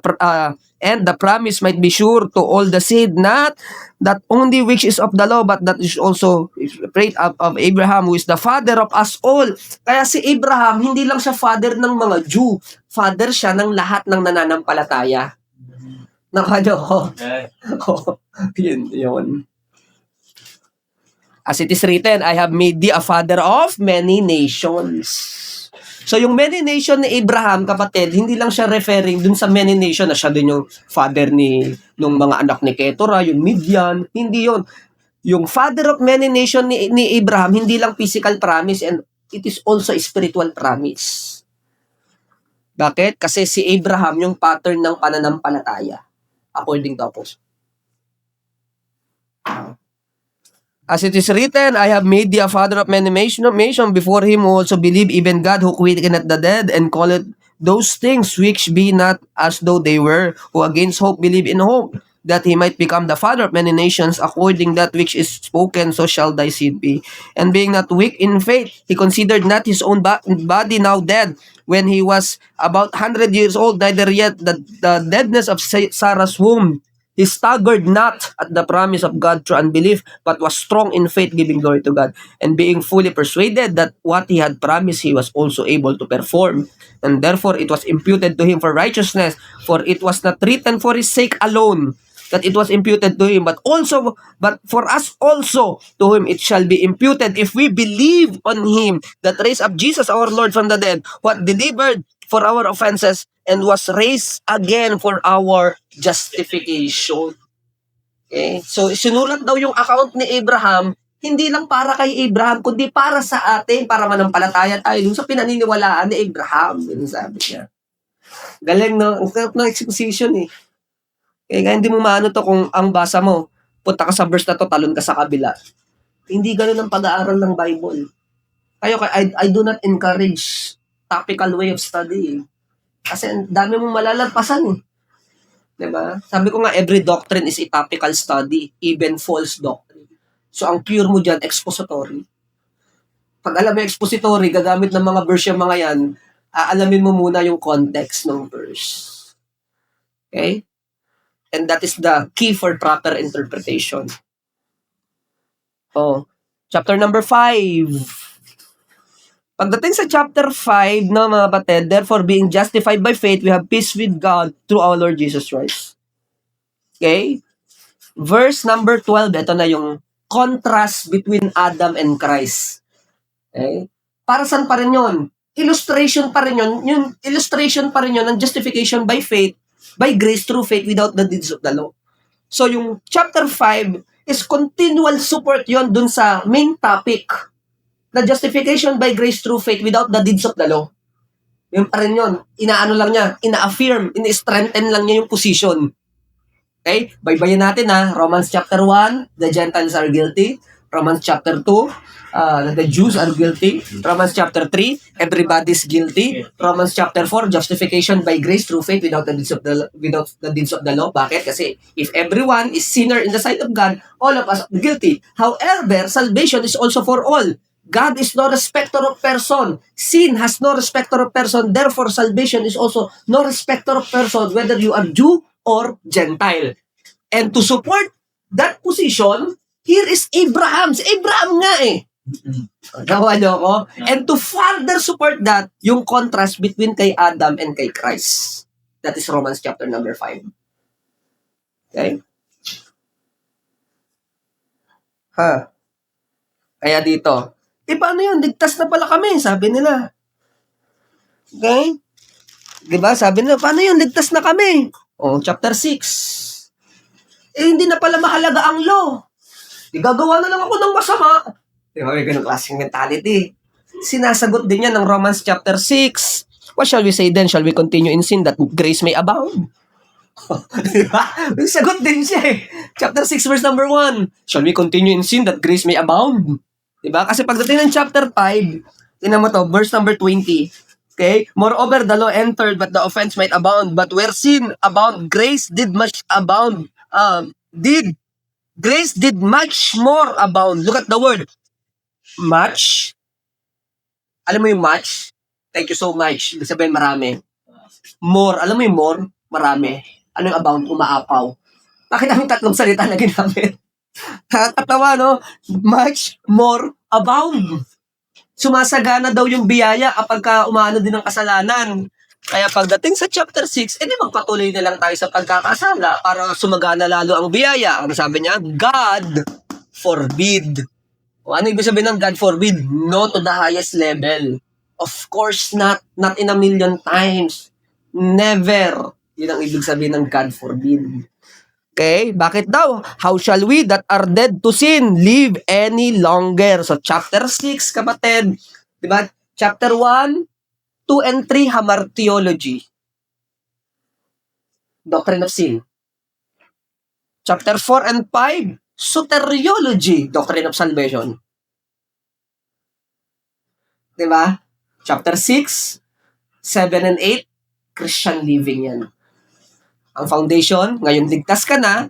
Speaker 1: and the promise might be sure to all the seed, not that only which is of the law, but that is also faith of Abraham, who is the father of us all. Kaya si Abraham, hindi lang siya father ng mga Jew, father siya ng lahat ng nananampalataya. Nakano? Yun. As it is written, I have made thee a father of many nations. So yung many nation ni Abraham, kapatid, hindi lang siya referring dun sa many nation na siya din yung father nung mga anak ni Keturah, yung Midian. Hindi yun. Yung father of many nation ni Abraham, hindi lang physical promise, and it is also a spiritual promise. Bakit? Kasi si Abraham yung pattern ng pananampalataya. According to Apostle. As it is written, I have made thee a father of many nations before him who also believe, even God who quickeneth the dead, and calleth those things which be not as though they were, who against hope believe in hope, that he might become the father of many nations, according that which is spoken, so shall thy seed be. And being not weak in faith, he considered not his own body now dead, when he was about 100 years old, neither yet the deadness of Sarah's womb. He staggered not at the promise of God through unbelief, but was strong in faith, giving glory to God, and being fully persuaded that what he had promised he was also able to perform. And therefore it was imputed to him for righteousness, for it was not written for his sake alone, that it was imputed to him, but for us also, to whom it shall be imputed, if we believe on him that raised up Jesus our Lord from the dead, who was delivered for our offenses, and was raised again for our justification. Okay? So, sinulat daw yung account ni Abraham, hindi lang para kay Abraham, kundi para sa atin, para manampalataya tayo dun sa pinaniniwalaan ni Abraham. Yun sabi niya. Galing, no? Ang sarap ng exposition, eh. Kaya hindi mo maano to kung ang basa mo, punta ka sa verse na to, talon ka sa kabila. Hindi ganun ang pag-aaral ng Bible. I do not encourage topical way of study. Kasi ang dami mong malalagpasan eh. Diba? Sabi ko nga, every doctrine is a topical study, even false doctrine. So, ang cure mo dyan, expository. Pag alam mo yung expository, gagamit ng mga verse yung mga yan, aalamin mo muna yung context ng verse. Okay? And that is the key for proper interpretation. Oh, chapter number 5. Pagdating sa chapter 5, no, mga kapatid, therefore being justified by faith, we have peace with God through our Lord Jesus Christ. Okay? Verse number 12, ito na yung contrast between Adam and Christ. Okay? Para saan pa rin yun? Illustration pa rin yun. Yung illustration pa rin yun ng justification by faith, by grace through faith without the deeds of the law. So yung chapter 5 is continual support yon dun sa main topic na justification by grace through faith without the deeds of the law. Yun pa rin yun. Inaano lang niya, ina-affirm, ina-strengthen lang niya yung position. Okay? Baybayin natin ha. Romans chapter 1, the Gentiles are guilty. Romans chapter 2, the Jews are guilty. Romans chapter 3, everybody's guilty. Romans chapter 4, justification by grace through faith without the deeds of the law. Bakit? Kasi if everyone is sinner in the sight of God, all of us are guilty. However, salvation is also for all. God is no respecter of person. Sin has no respecter of person. Therefore, salvation is also no respecter of person, whether you are Jew or Gentile. And to support that position, here is Abraham. Si Abraham nga eh. Gawa niyo ako? And to further support that, yung contrast between kay Adam and kay Christ. That is Romans chapter number 5. Okay? Kaya dito, paano yun? Ligtas na pala kami, sabi nila. Okay? Diba? Sabi nila, paano yun? Ligtas na kami. Chapter 6. Hindi na pala mahalaga ang law. Gagawa na lang ako ng masama. Diba? May ganung klaseng mentality. Sinasagot din yan ng Romans chapter 6. What shall we say then? Shall we continue in sin that grace may abound? Diba? Sagot din siya eh. Chapter 6 verse number 1. Shall we continue in sin that grace may abound? Diba? Kasi pagdating ng chapter 5, tinan mo to, verse number 20. Okay? Moreover, the law entered, but the offense might abound. But where sin abound, grace did much abound. Grace did much more abound. Look at the word. Much. Alam mo yung much? Thank you so much. Ibig sabihin marami. More. Alam mo yung more? Marami. Ano yung abound? Umaapaw. Bakit ang tatlong salita na ginamit? Nakakatawa, no? Much more abound. Sumasagana daw yung biyaya kapag umaano din ng kasalanan. Kaya pagdating sa chapter 6, edi magpatuloy na lang tayo sa pagkakasala para sumagana lalo ang biyaya. Ano sabi niya? God forbid. O ano ibig sabihin ng God forbid? No to the highest level. Of course not. Not in a million times. Never. Yun ang ibig sabihin ng God forbid. Okay? Bakit daw? How shall we that are dead to sin live any longer? So, chapter 6, kapatid. Diba? Chapter 1, 2, and 3, hamartiology. Doctrine of sin. Chapter 4 and 5, soteriology. Doctrine of salvation. Diba? Chapter 6, 7, and 8, Christian living yan. Ang foundation, ngayon ligtas ka na,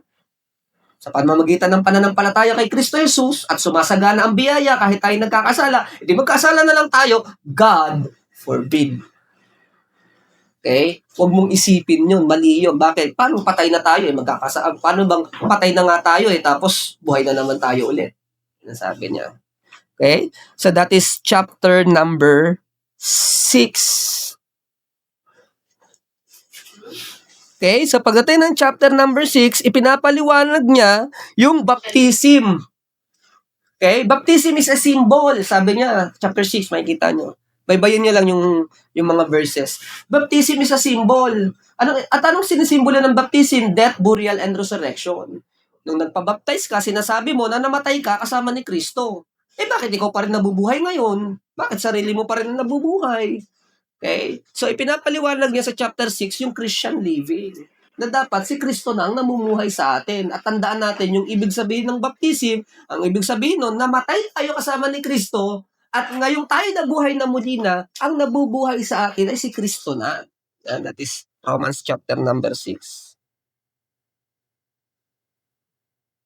Speaker 1: sa pamamagitan ng pananampalataya kay Kristo Jesus at sumasagana ang biyaya kahit tayo nagkakasala, hindi magkasala na lang tayo, God forbid. Okay? Huwag mong isipin yun, mali yun. Bakit? Paano patay na tayo? Paano bang patay na nga tayo tapos buhay na naman tayo ulit? Nasabi niya. Okay? So that is chapter number 6. Okay, so pagdating ng chapter number 6, ipinapaliwanag niya yung baptism. Okay, baptism is a symbol. Sabi niya, chapter 6, makikita nyo. Baybayin niya lang yung mga verses. Baptism is a symbol. Anong sinisimbolo ng baptism? Death, burial, and resurrection. Nung nagpabaptize ka, sinasabi mo na namatay ka kasama ni Kristo. Bakit ikaw pa rin nabubuhay ngayon? Bakit sarili mo pa rin nabubuhay? Okay? So, ipinapaliwanag niya sa chapter 6 yung Christian living. na dapat si Kristo na ang namumuhay sa atin. At tandaan natin yung ibig sabihin ng baptism, ang ibig sabihin nun, namatay tayo kasama ni Kristo, at ngayong tayo nabuhay na muli na, ang nabubuhay sa atin ay si Kristo na. And that is Romans chapter number 6.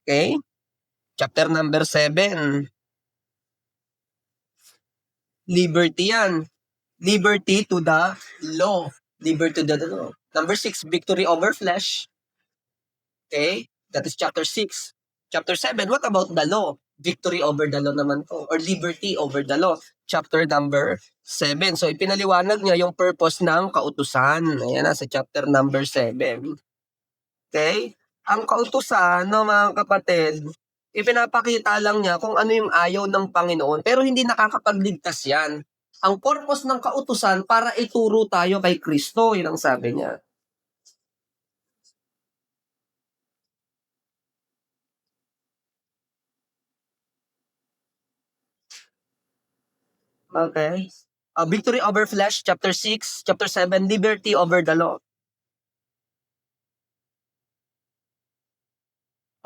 Speaker 1: Okay? Chapter number 7. Liberty yan. Liberty to the law. Liberty to the law. Number 6, victory over flesh. Okay? That is chapter 6. Chapter 7, what about the law? Victory over the law naman to. Or liberty over the law. Chapter number 7. So, ipinaliwanag niya yung purpose ng kautusan. Ayan na, sa chapter number 7. Okay? Ang kautusan, no, mga kapatid, ipinapakita lang niya kung ano yung ayaw ng Panginoon, pero hindi nakakapagligtas yan. Ang purpose ng kautusan para ituro tayo kay Kristo, yun ang sabi niya. Okay. Victory over flesh, chapter 6, chapter 7, liberty over the law.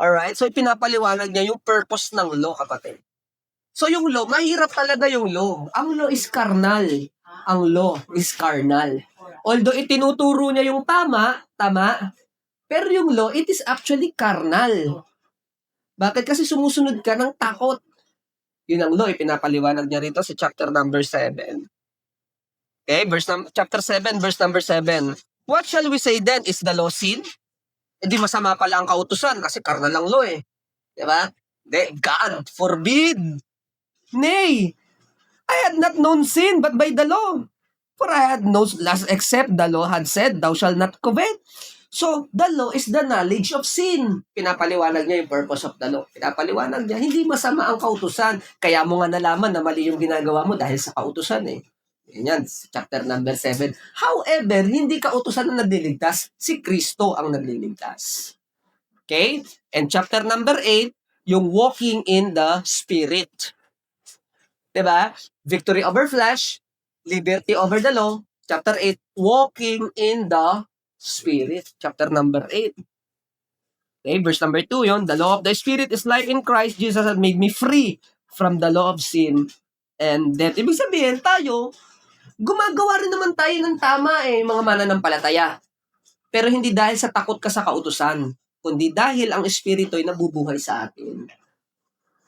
Speaker 1: Alright, so ipinapaliwanag niya yung purpose ng law, kapatid. So yung law, mahirap talaga yung law. Ang law is carnal. Ang law is carnal. Although itinuturo niya yung tama, pero yung law, it is actually carnal. Bakit? Kasi sumusunod ka ng takot. Yun ang law, ipinapaliwanag niya rito sa chapter number 7. Okay, chapter 7, verse number 7. What shall we say then? Is the law sin? Hindi masama pala ang kautusan kasi karnal ang law eh. Diba? God forbid. Nay, I had not known sin but by the law. For I had no last except the law had said, thou shalt not covet. So, the law is the knowledge of sin. Pinapaliwanag niya yung purpose of the law. Pinapaliwanag niya, hindi masama ang kautusan. Kaya mo nga nalaman na mali yung ginagawa mo dahil sa kautusan eh. Yan, chapter number 7. However, hindi kautusan ang nagliligtas, si Kristo ang nagliligtas. Okay? And chapter number 8, yung walking in the Spirit. Diba? Victory over flesh, liberty over the law. Chapter 8, walking in the Spirit. Chapter number 8. Okay, verse number 2 yun. The law of the Spirit is life in Christ. Jesus has made me free from the law of sin and death. Ibig sabihin, tayo, gumagawa rin naman tayo ng tama mga mananampalataya. Pero hindi dahil sa takot ka sa kautusan, kundi dahil ang Espiritu ay nabubuhay sa atin.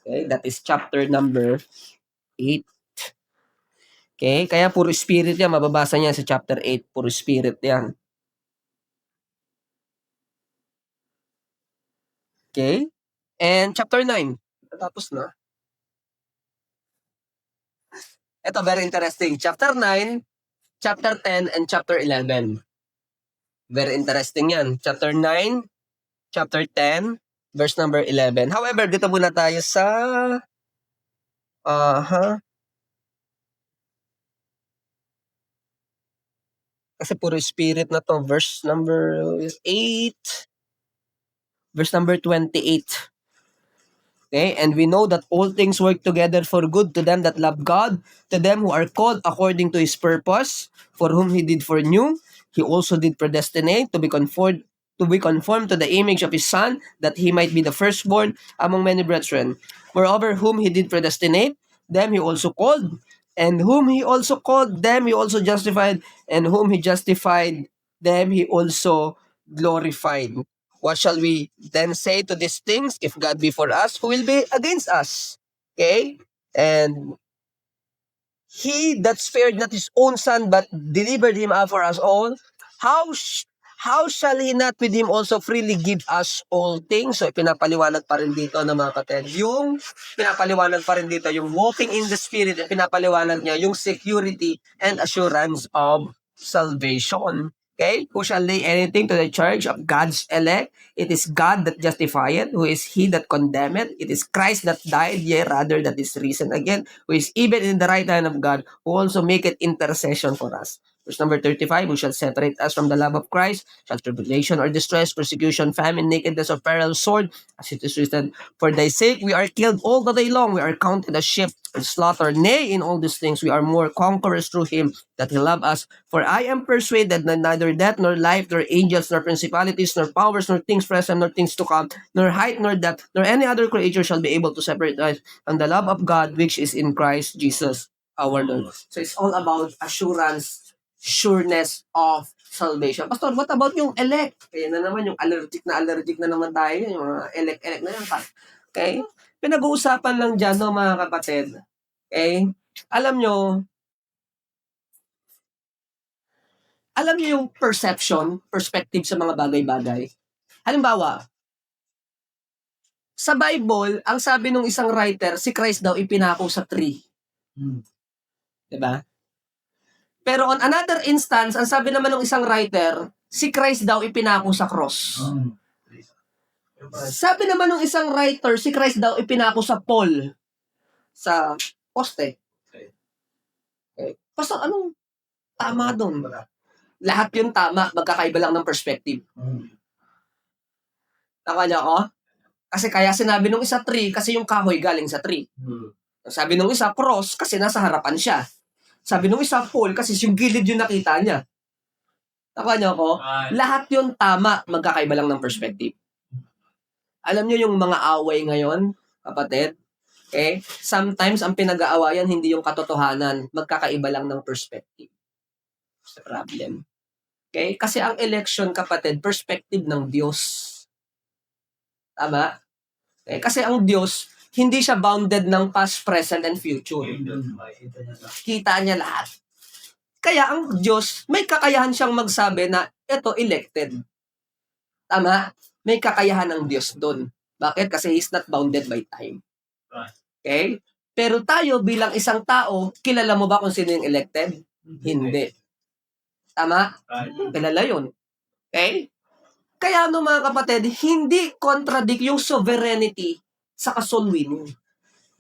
Speaker 1: Okay, that is chapter number 8. Okay, kaya puro Spirit yan, mababasa niya sa chapter 8, puro Spirit yan. Okay, and chapter 9, tapos na. Ito, very interesting. Chapter 9, chapter 10, and chapter 11. Very interesting yan. Chapter 9, chapter 10, verse number 11. However, dito muna tayo sa... Kasi puro Spirit na to. Verse number 8. Verse number 28. Okay, and we know that all things work together for good to them that love God, to them who are called according to His purpose, for whom He did foreknew, He also did predestinate to be conformed to the image of His Son, that He might be the firstborn among many brethren. Moreover, whom He did predestinate, them He also called, and whom He also called, them He also justified, and whom He justified, them He also glorified. What shall we then say to these things? If God be for us, who will be against us? Okay? And He that spared not His own Son, but delivered Him up for us all, how shall He not with Him also freely give us all things? So, pinapaliwanag pa rin dito ng mga kapatid. Pinapaliwanag pa rin dito yung walking in the Spirit, at pinapaliwanag niya yung security and assurance of salvation. Okay? Who shall lay anything to the charge of God's elect? It is God that justifieth. Who is he that condemneth? It is Christ that died, yea, rather that is risen again, who is even in the right hand of God, who also maketh intercession for us. Verse number 35, who shall separate us from the love of Christ? Shall tribulation or distress, persecution, famine, nakedness, or peril, sword? As it is written, for thy sake we are killed all the day long. We are counted as sheep and slaughtered. Nay, in all these things we are more conquerors through him that he loved us. For I am persuaded that neither death, nor life, nor angels, nor principalities, nor powers, nor things present, nor things to come, nor height, nor depth, nor any other creature shall be able to separate us from the love of God which is in Christ Jesus our Lord. So it's all about assurance, sureness of salvation. Pastor, what about yung elect? Kaya na naman yung allergic na naman tayo, yung mga elect na yan. Okay? Pinag-uusapan lang dyan, no, mga kapatid. Okay? Alam nyo yung perspective sa mga bagay-bagay. Halimbawa, sa Bible, ang sabi nung isang writer, si Christ daw ipinako sa tree. Diba? Pero on another instance, ang sabi naman ng isang writer, si Christ daw ipinako sa cross. Sabi naman ng isang writer, si Christ daw ipinako sa pole, sa poste. Okay. Pastor, anong tama doon? Lahat yun tama, magkakaiba lang ng perspective. Tama niyo ako? Kasi kaya sinabi nung isa tree, kasi yung kahoy galing sa tree. Sabi nung isa cross, kasi nasa harapan siya. Sabi nung isa pole, kasi yung gilid yung nakita niya. Tama niyo ako? Lahat yun tama, magkakaiba lang ng perspective. Alam niyo yung mga away ngayon, kapatid? Okay? Sometimes, ang pinag-aawayan, hindi yung katotohanan, magkakaiba lang ng perspective. That's the problem. Okay? Kasi ang election, kapatid, perspective ng Diyos. Tama? Okay? Kasi ang Diyos, hindi siya bounded ng past, present, and future. Kita niya lahat. Kaya ang Diyos, may kakayahan siyang magsabi na ito elected. Tama? May kakayahan ng Diyos doon. Bakit? Kasi He's not bounded by time. Okay? Pero tayo bilang isang tao, kilala mo ba kung sino yung elected? Hindi. Tama? Kilala yun. Okay? Kaya mga kapatid, hindi contradict yung sovereignty sa soul winning.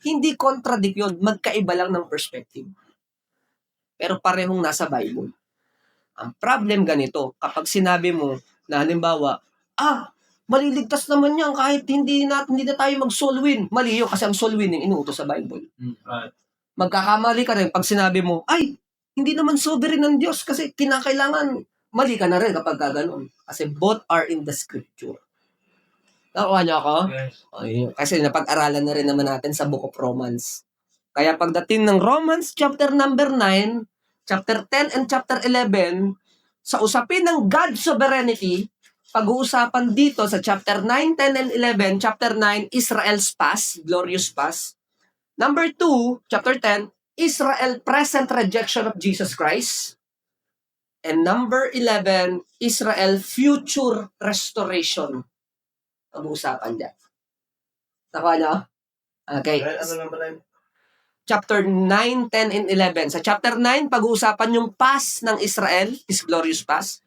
Speaker 1: Hindi contradict yun. Magkaiba lang ng perspective. Pero parehong nasa Bible. Ang problem ganito, kapag sinabi mo na halimbawa, maliligtas naman yan kahit hindi na tayo mag-soul win. Mali yun kasi ang soul winning inuutos sa Bible. Magkakamali ka rin pag sinabi mo, hindi naman sovereign ng Diyos kasi kinakailangan, mali ka na rin kapag gano'n. Kasi both are in the scripture. Nakuha niyo ako? Yes. Kasi napag-aralan na rin naman natin sa Book of Romans. Kaya pagdating ng Romans chapter number 9, chapter 10 and chapter 11, sa usapin ng God's sovereignty, pag-uusapan dito sa chapter 9, 10, and 11, chapter 9, Israel's past, glorious past. Number 2, chapter 10, Israel present rejection of Jesus Christ. And number 11, Israel future restoration. Pag-uusapan dyan. Nakuha niyo? Okay.
Speaker 3: Ano number 9?
Speaker 1: Chapter 9, 10, and 11. Sa chapter 9, pag-uusapan yung past ng Israel, his glorious past.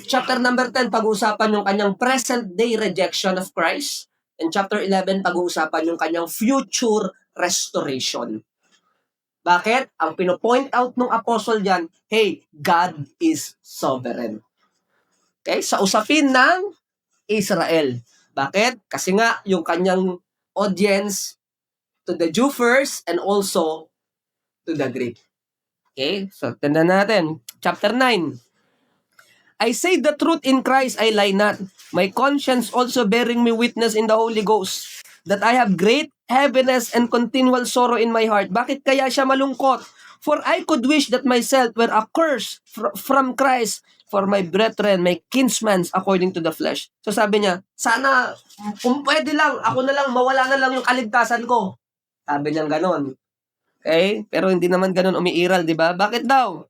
Speaker 1: Chapter number 10, pag-uusapan yung kanyang present day rejection of Christ. And chapter 11, pag-uusapan yung kanyang future restoration. Bakit? Ang pino-point out ng apostle dyan, hey, God is sovereign. Okay? Sa usapin ng Israel. Bakit? Kasi nga, yung kanyang audience to the Jew first and also to the Greek. Okay? So, tanda natin. Chapter 9. I say the truth in Christ, I lie not. My conscience also bearing me witness in the Holy Ghost, that I have great heaviness and continual sorrow in my heart. Bakit kaya siya malungkot? For I could wish that myself were accursed from Christ for my brethren, my kinsmen according to the flesh. So sabi niya, sana, kung pwede lang, ako na lang, mawala na lang yung kaligtasan ko. Sabi niya ganon. Okay? Pero hindi naman ganon umiiral, di ba? Bakit daw?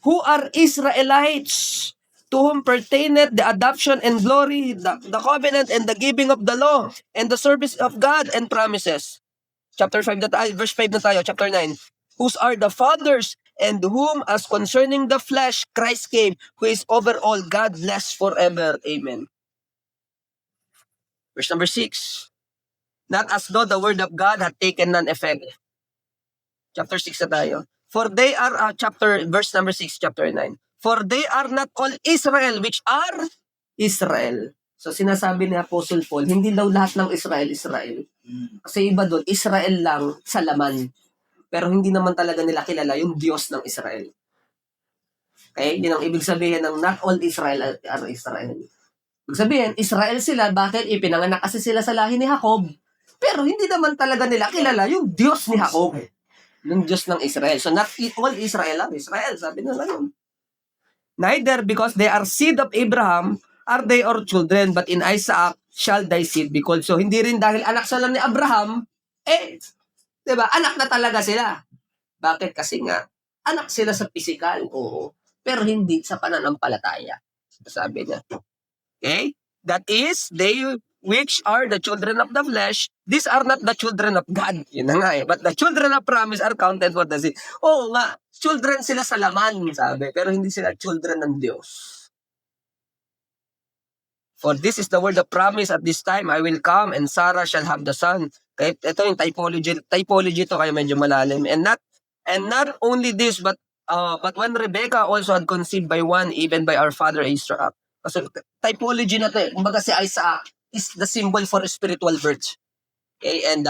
Speaker 1: Who are Israelites? To whom pertaineth the adoption and glory, the covenant and the giving of the law, and the service of God and promises. Chapter 5 na tayo, verse 5 na tayo, chapter 9. Whose are the fathers, and whom as concerning the flesh Christ came, who is over all, God bless forever. Amen. Verse number 6. Not as though the word of God had taken none effect. Chapter 6 na tayo. For they are, verse number 6, chapter 9. For they are not all Israel which are Israel. So sinasabi ni Apostle Paul, hindi daw lahat ng Israel, Israel. Kasi iba doon, Israel lang sa laman. Pero hindi naman talaga nila kilala yung Diyos ng Israel. Okay? Yun ang ibig sabihin ng not all Israel are Israel. Ibig sabihin, Israel sila, bakit? Ipinanganak kasi sila sa lahi ni Jacob. Pero hindi naman talaga nila kilala yung Diyos ni Jacob. Yung Diyos ng Israel. So not all Israel are Israel. Sabi nila yun. Neither because they are seed of Abraham are they or children, but in Isaac shall thy seed be called. So hindi rin dahil anak sila ni Abraham, diba, anak na talaga sila. Bakit? Kasi nga, anak sila sa physical, oo. Pero hindi sa pananampalataya. Sabi niya. Okay? That is, they which are the children of the flesh, these are not the children of God. Yun na nga eh. But the children of promise are counted for the seed. Oo nga, children sila sa laman, sabi. Pero hindi sila children ng Diyos. For this is the word of promise, at this time I will come and Sarah shall have the son. Okay? Ito yung typology to, kaya medyo malalim. And not only this, but when Rebecca also had conceived by one, even by our father Isaac. Kasi typology na to eh. Kumbaga si Isaac is the symbol for spiritual birth. Okay? And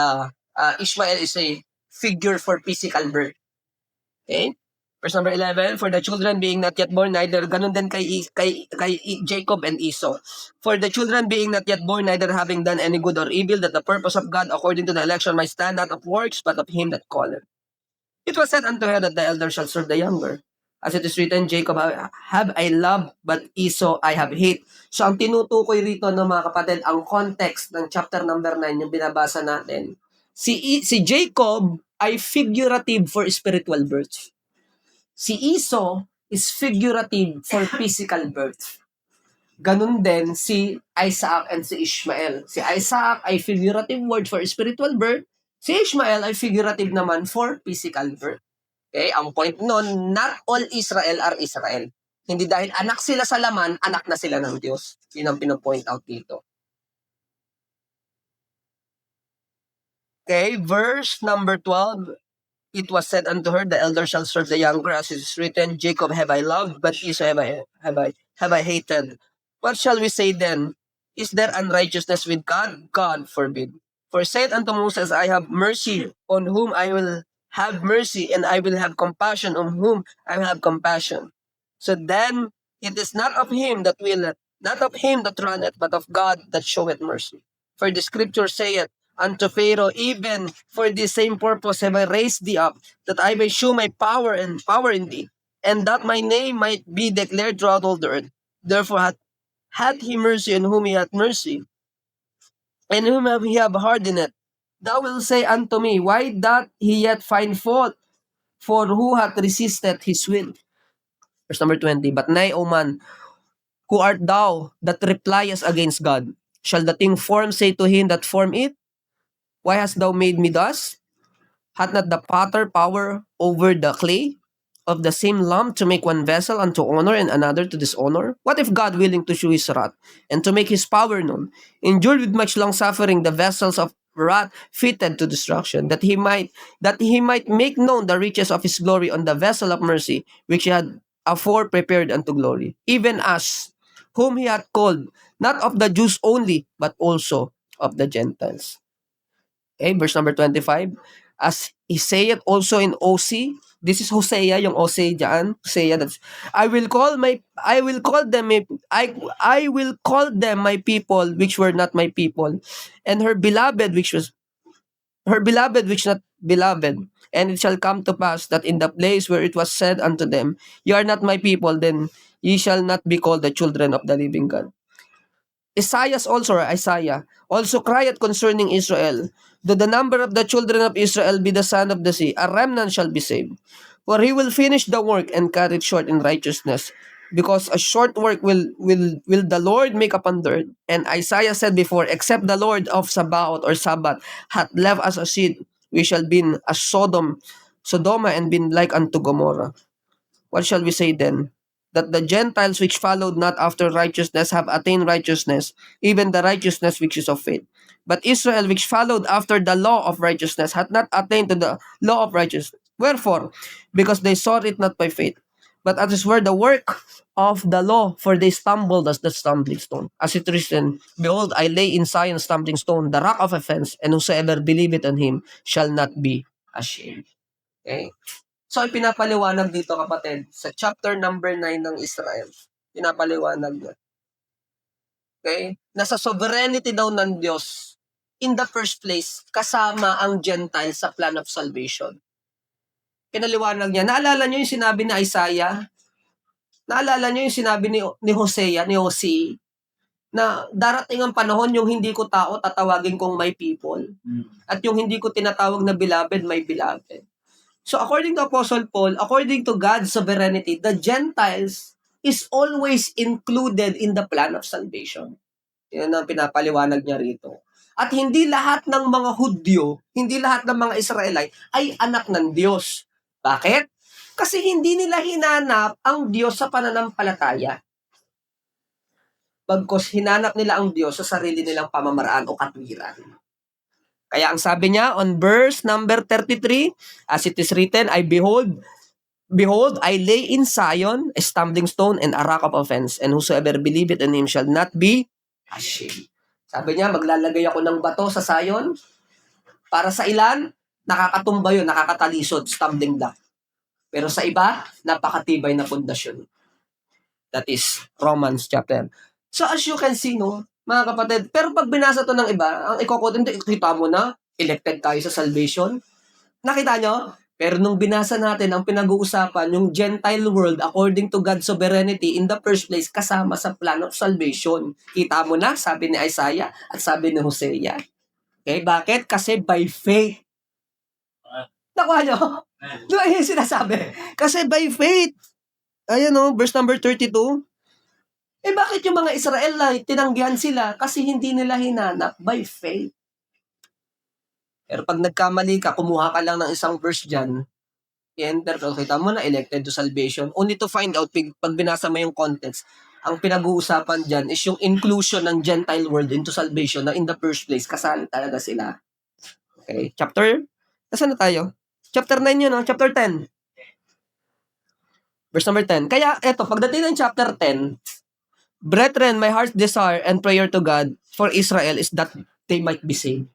Speaker 1: Ishmael is a figure for physical birth. Okay? Verse number 11, for the children being not yet born, neither, ganun din kay Jacob and Esau. For the children being not yet born, neither having done any good or evil, that the purpose of God according to the election might stand, not of works, but of him that calleth. It was said unto her that the elder shall serve the younger. As it is written, Jacob have I loved, but Esau I have hate. So ang tinutukoy rito ng mga kapatid, ang context ng chapter number 9, yung binabasa natin, si Jacob ay figurative for spiritual birth. Si Esau is figurative for physical birth. Ganun din si Isaac and si Ishmael. Si Isaac ay figurative word for spiritual birth. Si Ishmael ay figurative naman for physical birth. Okay, ang point nun, not all Israel are Israel. Hindi dahil anak sila sa laman, anak na sila ng Diyos. Yun ang pinopoint out dito. Okay, verse number 12. It was said unto her, the elder shall serve the younger, as it is written, Jacob have I loved, but Esau have I hated. What shall we say then? Is there unrighteousness with God? God forbid. For said unto Moses, I have mercy on whom I will have mercy, and I will have compassion on whom I will have compassion. So then, it is not of him that willeth, not of him that runneth, but of God that showeth mercy. For the scripture saith unto Pharaoh, even for this same purpose have I raised thee up, that I may show my power in thee, and that my name might be declared throughout all the earth. Therefore hath he mercy on whom he hath mercy, and whom he have hardened. Thou wilt say unto me, why doth he yet find fault? For who hath resisted his will? Verse number 20, but nay, O man, who art thou that repliest against God? Shall the thing formed say to him that formed it, why hast thou made me thus? Hath not the potter power over the clay of the same lump to make one vessel unto honor and another to dishonor? What if God, willing to show his wrath and to make his power known, endured with much long suffering the vessels of wrath fitted to destruction, that he might make known the riches of his glory on the vessel of mercy, which he had afore prepared unto glory, even as whom he hath called, not of the Jews only, but also of the Gentiles. Okay, verse number 25. As he saith also in OC, this is Hosea, yung OC dyan. Hosea, that's, I will call them my people which were not my people, and her beloved which not beloved. And it shall come to pass that in the place where it was said unto them, ye are not my people, then ye shall not be called the children of the living God. Isaiah also crieth concerning Israel, though the number of the children of Israel be the sand of the sea, a remnant shall be saved. For he will finish the work and cut it short in righteousness, because a short work will the Lord make upon the earth. And Isaiah said before, except the Lord of Sabaoth or Sabbath hath left us a seed, we shall be as Sodoma, and been like unto Gomorrah. What shall we say then? That the Gentiles which followed not after righteousness have attained righteousness, even the righteousness which is of faith. But Israel which followed after the law of righteousness hath not attained to the law of righteousness. Wherefore? Because they sought it not by faith, but as it were the work of the law, for they stumbled as the stumbling stone. As it is written, Behold, I lay in Zion stumbling stone, the rock of offense, and whosoever believeth on him shall not be ashamed. Okay? So, ipinapaliwanag dito, kapatid, sa chapter number 9 ng Israel. Pinapaliwanag niya. Okay? Nasa sovereignty daw ng Diyos, in the first place, kasama ang Gentiles sa plan of salvation. Pinaliwanag niya. Naalala niyo yung sinabi ni Isaiah? Naalala niyo yung sinabi ni Hosea, ni Hosea, na darating ang panahon yung hindi ko tao, tatawagin kong my people. At yung hindi ko tinatawag na beloved, my beloved. So according to Apostle Paul, according to God's sovereignty, the Gentiles is always included in the plan of salvation. Yan ang pinapaliwanag niya rito. At hindi lahat ng mga Hudyo, hindi lahat ng mga Israelite ay anak ng Diyos. Bakit? Kasi hindi nila hinanap ang Diyos sa pananampalataya. Bagkus hinanap nila ang Diyos sa sarili nilang pamamaraan o katwiran. Kaya ang sabi niya on verse number 33, as it is written, Behold, I lay in Zion a stumbling stone and a rock of offense, and whosoever believeth in him shall not be ashamed. Sabi niya, maglalagay ako ng bato sa Zion. Para sa ilan, nakakatumba yun, nakakatalisod, stumbling block. Pero sa iba, napakatibay na pundasyon. That is Romans chapter. So as you can see, no, mga kapatid, pero pag binasa to ng iba, ang ikokot, kita mo na, elected tayo sa salvation. Nakita nyo? Pero nung binasa natin, ang pinag-uusapan, yung Gentile world, according to God's sovereignty, in the first place, kasama sa plan of salvation. Kita mo na, sabi ni Isaiah at sabi ni Hosea. Okay, bakit? Kasi by faith. Nakuha nyo? Diba yung sinasabi? Kasi by faith. Ayan o, verse number 32. Bakit yung mga Israelite, tinanggihan sila? Kasi hindi nila hinanap by faith. Pero pag nagkamali ka, kumuha ka lang ng isang verse dyan, i-enter ka, kita mo na, elected to salvation. Only to find out, pag binasa mo yung context, ang pinag-uusapan dyan is yung inclusion ng Gentile world into salvation na in the first place, kasali talaga sila. Okay, chapter, nasaan na tayo? Chapter 9 yun, no? Chapter 10. Verse number 10. Kaya, eto, pagdating ng chapter 10, Brethren, my heart's desire and prayer to God for Israel is that they might be saved.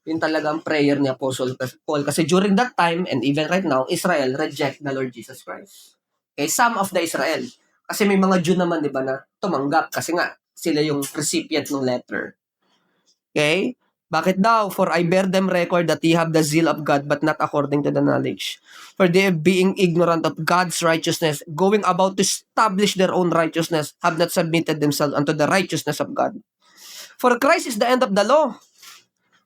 Speaker 1: Yun talagang prayer ni Apostle Paul. Kasi during that time, and even right now, Israel reject the Lord Jesus Christ. Okay, some of the Israel. Kasi may mga Jew naman, di ba, na tumanggap. Kasi nga, sila yung recipient ng letter. Okay? Bakit daw? For I bear them record that ye have the zeal of God, but not according to the knowledge. For they, being ignorant of God's righteousness, going about to establish their own righteousness, have not submitted themselves unto the righteousness of God. For Christ is the end of the law,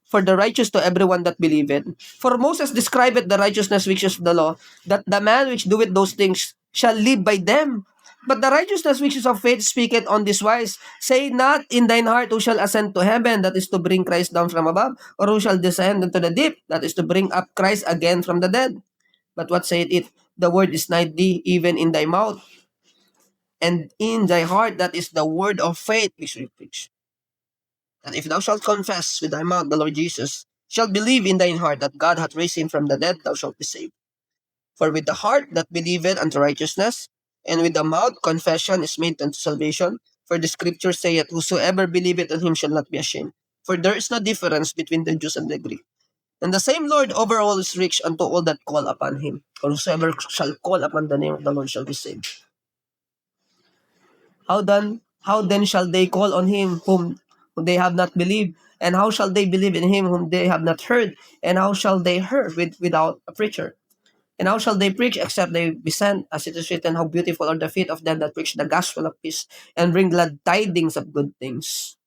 Speaker 1: for the righteous to everyone that believeth. For Moses describeth the righteousness which is of the law, that the man which doeth those things shall live by them. But the righteousness which is of faith speaketh on this wise, say not in thine heart, who shall ascend to heaven, that is to bring Christ down from above, or who shall descend into the deep, that is to bring up Christ again from the dead. But what saith it? The word is nigh thee, even in thy mouth, and in thy heart, that is the word of faith which we preach. And if thou shalt confess with thy mouth the Lord Jesus, shalt believe in thine heart that God hath raised him from the dead, thou shalt be saved. For with the heart that believeth unto righteousness, and with the mouth confession is made unto salvation. For the scripture saith, Whosoever believeth on him shall not be ashamed. For there is no difference between the Jews and the Greek. And the same Lord over all is rich unto all that call upon him. For whosoever shall call upon the name of the Lord shall be saved. How then shall they call on him whom they have not believed? And how shall they believe in him whom they have not heard? And how shall they hear without a preacher? And how shall they preach except they be sent? As it is written, how beautiful are the feet of them that preach the gospel of peace and bring glad tidings of good things.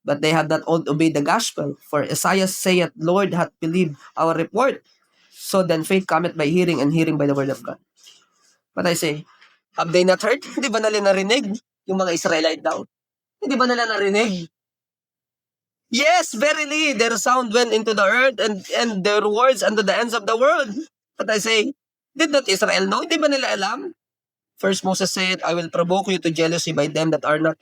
Speaker 1: But they have not all obeyed the gospel. For Isaiah saith, Lord hath believed our report. So then faith cometh by hearing, and hearing by the word of God. But I say, have they not heard? Hindi ba nila narinig? Yung mga Israelite daw. Hindi ba nila narinig? Yes, verily, their sound went into the earth, and their words unto the ends of the world. But I say, did not Israel know? Hindi ba nila alam? First Moses said, I will provoke you to jealousy by them that are no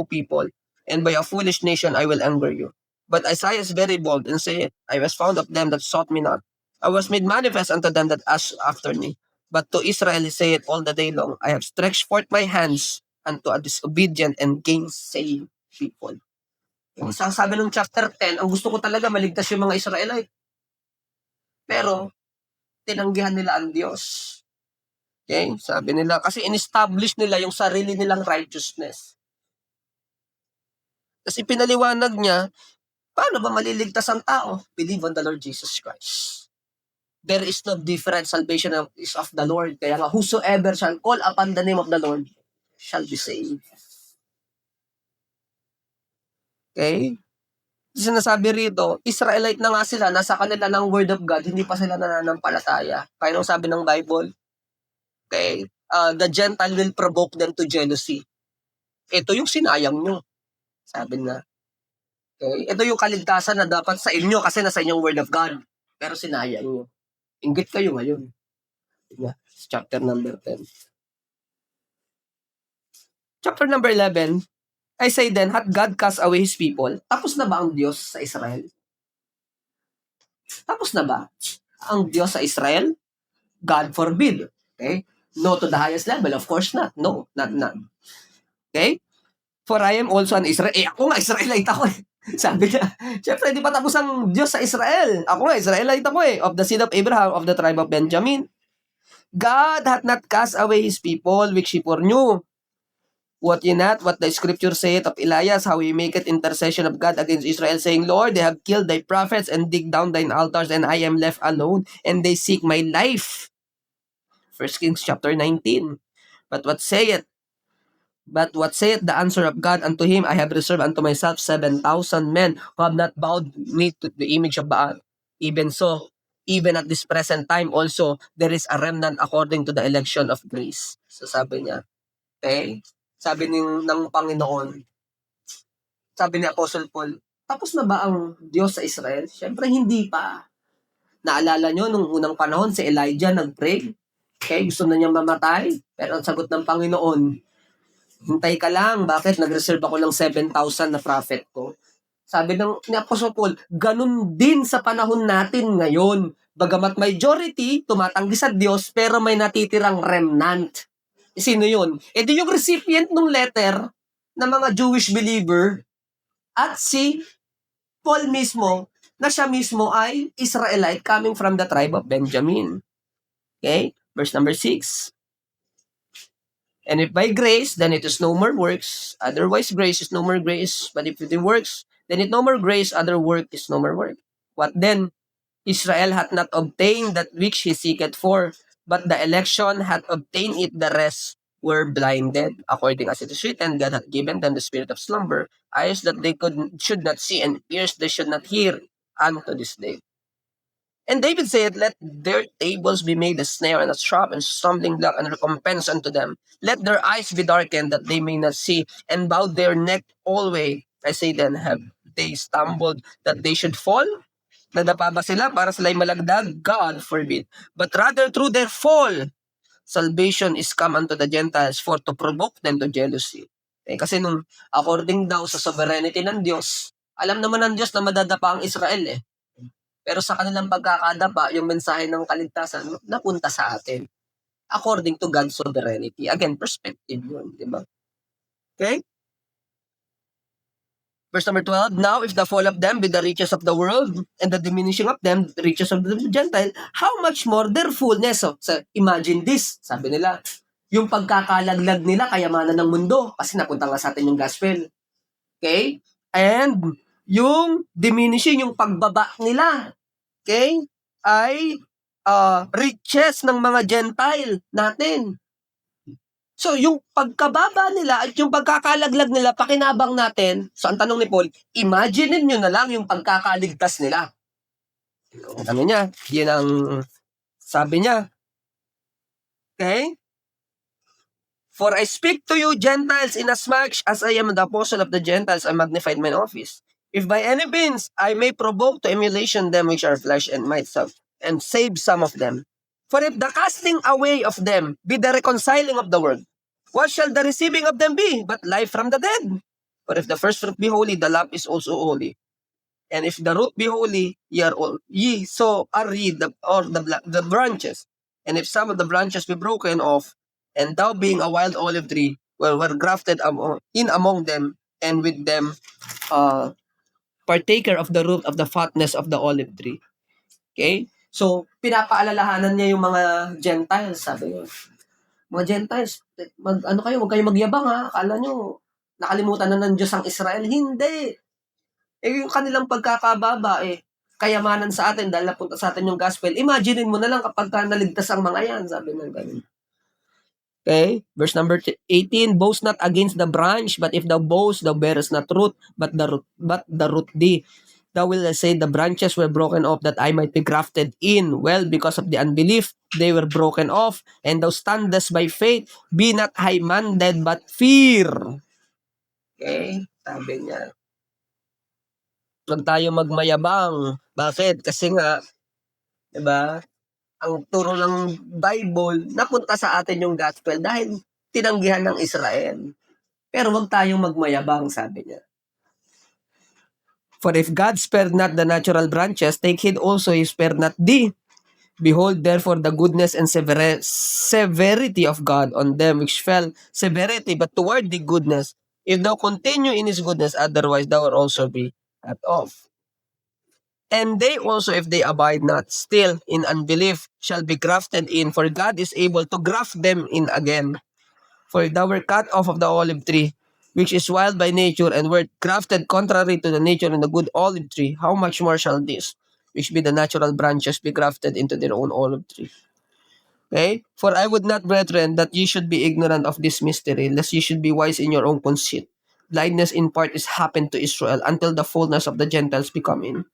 Speaker 1: people, and by a foolish nation I will anger you. But Isaiah is very bold and said, I was found of them that sought me not. I was made manifest unto them that asked after me. But to Israel he saith all the day long, I have stretched forth my hands unto a disobedient and gainsaying people. Yung sabi ng chapter 10, ang gusto ko talaga maligtas yung mga Israelite. Pero, tinanggihan nila ang Diyos. Okay? Sabi nila, kasi in-establish nila yung sarili nilang righteousness. Kasi pinaliwanag niya, paano ba maliligtas ang tao? Believe on the Lord Jesus Christ. There is no different. Salvation is of the Lord. Kaya nga, whosoever shall call upon the name of the Lord shall be saved. Okay? Sinasabi rito, Israelite na nga sila, nasa kanila ng word of God, hindi pa sila nananampalataya. Kaya nung sabi ng Bible, okay, the Gentile will provoke them to jealousy. Ito yung sinayang nyo. Sabi na. Okay? Ito yung kaligtasan na dapat sa inyo kasi nasa inyong word of God. Pero sinayang nyo. Inggit kayo ngayon. Chapter number 10. Chapter number 11, I say then, hath God cast away His people? Tapos na ba ang Diyos sa Israel? Tapos na ba ang Diyos sa Israel? God forbid. Okay? No to the highest level. Of course not. No, not. Okay? For I am also an Israel. Ako nga, Israelite ako eh. Sabi niya, syempre, di pa tapos ang Diyos sa Israel. Ako nga, Israelite ako eh. Of the seed of Abraham, of the tribe of Benjamin. God hath not cast away His people, which He foreknew. What ye not, what the scripture saith of Elias, how he maketh intercession of God against Israel, saying, Lord, they have killed thy prophets and dig down thine altars, and I am left alone, and they seek my life. 1 Kings chapter 19. But what saith the answer of God unto him? I have reserved unto myself 7,000 men who have not bowed knee to the image of Baal. Even so, even at this present time also, there is a remnant according to the election of grace. So sabi niya, okay? Sabi ng Panginoon, sabi ni Apostle Paul, tapos na ba ang Diyos sa Israel? Siyempre, hindi pa. Naalala nyo, nung unang panahon, si Elijah nag-pray. Okay, gusto na niyang mamatay. Pero ang sagot ng Panginoon, hintay ka lang, bakit? Nag-reserve ako ng 7,000 na prophet ko. Sabi ni Apostle Paul, ganun din sa panahon natin ngayon. Bagamat majority, tumatanggi sa Diyos, pero may natitirang remnant. Sino yun? Ito yung recipient ng letter ng mga Jewish believer at si Paul mismo, na siya mismo ay Israelite coming from the tribe of Benjamin. Okay? Verse number 6. And if by grace, then it is no more works. Otherwise, grace is no more grace. But if it works, then it no more grace. Other work is no more work. What then? Israel hath not obtained that which he seeketh for, but the election hath obtained it, the rest were blinded. According as it is written, God hath given them the spirit of slumber, eyes that they should not see, and ears they should not hear, unto this day. And David said, let their tables be made a snare and a trap and stumbling block and recompense unto them. Let their eyes be darkened that they may not see, and bow their neck always. I say then, have they stumbled that they should fall? Nadapa ba sila para sila'y malagdag? God forbid. But rather through their fall, salvation is come unto the Gentiles for to provoke them to jealousy. Kasi nung according daw sa sovereignty ng Diyos, alam naman ng Diyos na madadapa ang Israel eh. Pero sa kanilang pagkakadapa, yung mensahe ng kaligtasan napunta sa atin. According to God's sovereignty. Again, perspective yun, di ba? Okay? Verse number 12, now if the fall of them be the riches of the world, and the diminishing of them, the riches of the Gentile, how much more their fullness? So imagine this, sabi nila, yung pagkakalaglag nila, kayamanan ng mundo, kasi napunta nga sa atin yung gospel. Okay? And yung diminishing, yung pagbaba nila, okay, ay riches ng mga Gentile natin. So, yung pagkababa nila at yung pagkakalaglag nila, pakinabang natin. So, ang tanong ni Paul, imagine nyo na lang yung pagkakaligtas nila. Ano niya? Yun ang sabi niya. Okay? For I speak to you, Gentiles, inasmuch as I am the apostle of the Gentiles, I magnified mine office. If by any means I may provoke to emulation them which are flesh and might and save some of them. For if the casting away of them be the reconciling of the world, what shall the receiving of them be but life from the dead? For if the first fruit be holy, the lamp is also holy. And if the root be holy, ye so are ye the branches. And if some of the branches be broken off, and thou being a wild olive tree, were grafted in among them, and with them uh, partaker of the root of the fatness of the olive tree. Okay? So, pinapaalalahanan niya yung mga Gentiles, sabi niya. Mga Gentiles, ano kayo, huwag kayo magyabang ha. Akala nyo, nakalimutan na ng Diyos ang Israel. Hindi. Yung kanilang pagkakababa, kayamanan sa atin dahil napunta sa atin yung gospel. Imaginein mo na lang kapag naligtas ang mga yan, sabi ng ganun. Okay? Verse number 18, boast not against the branch, but if thou boast, thou bearest not root, but the root thee. Thou will say, the branches were broken off that I might be grafted in. Well, because of the unbelief, they were broken off, and thou standest by faith. Be not high-minded, but fear. Okay? Sabi niya. Huwag tayo magmayabang. Bakit? Kasi nga, diba, ang turo ng Bible, napunta sa atin yung gospel dahil tinanggihan ng Israel. Pero huwag tayong magmayabang, sabi niya. For if God spared not the natural branches, take heed also he spared not thee. Behold, therefore, the goodness and severity of God on them which fell, severity, but toward the goodness. If thou continue in his goodness, otherwise thou will also be cut off. And they also, if they abide not still in unbelief, shall be grafted in, for God is able to graft them in again. For if thou were cut off of the olive tree, which is wild by nature, and were grafted contrary to the nature in the good olive tree, how much more shall this, which be the natural branches, be grafted into their own olive tree? Okay? For I would not, brethren, that ye should be ignorant of this mystery, lest ye should be wise in your own conceit. Blindness in part is happened to Israel until the fullness of the Gentiles be come in.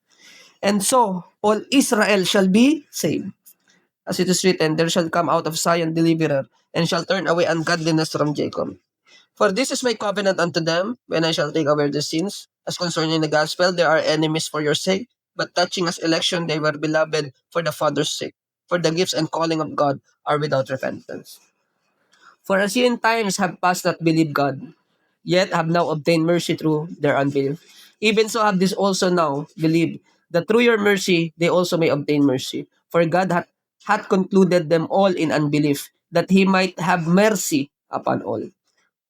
Speaker 1: And so, all Israel shall be saved. As it is written, there shall come out of Zion deliverer, and shall turn away ungodliness from Jacob. For this is my covenant unto them, when I shall take away their sins. As concerning the gospel, they are enemies for your sake, but touching as election, they were beloved for the Father's sake. For the gifts and calling of God are without repentance. For as ye in times have past not believed God, yet have now obtained mercy through their unbelief, even so have this also now believed, that through your mercy they also may obtain mercy. For God hath concluded them all in unbelief, that he might have mercy upon all.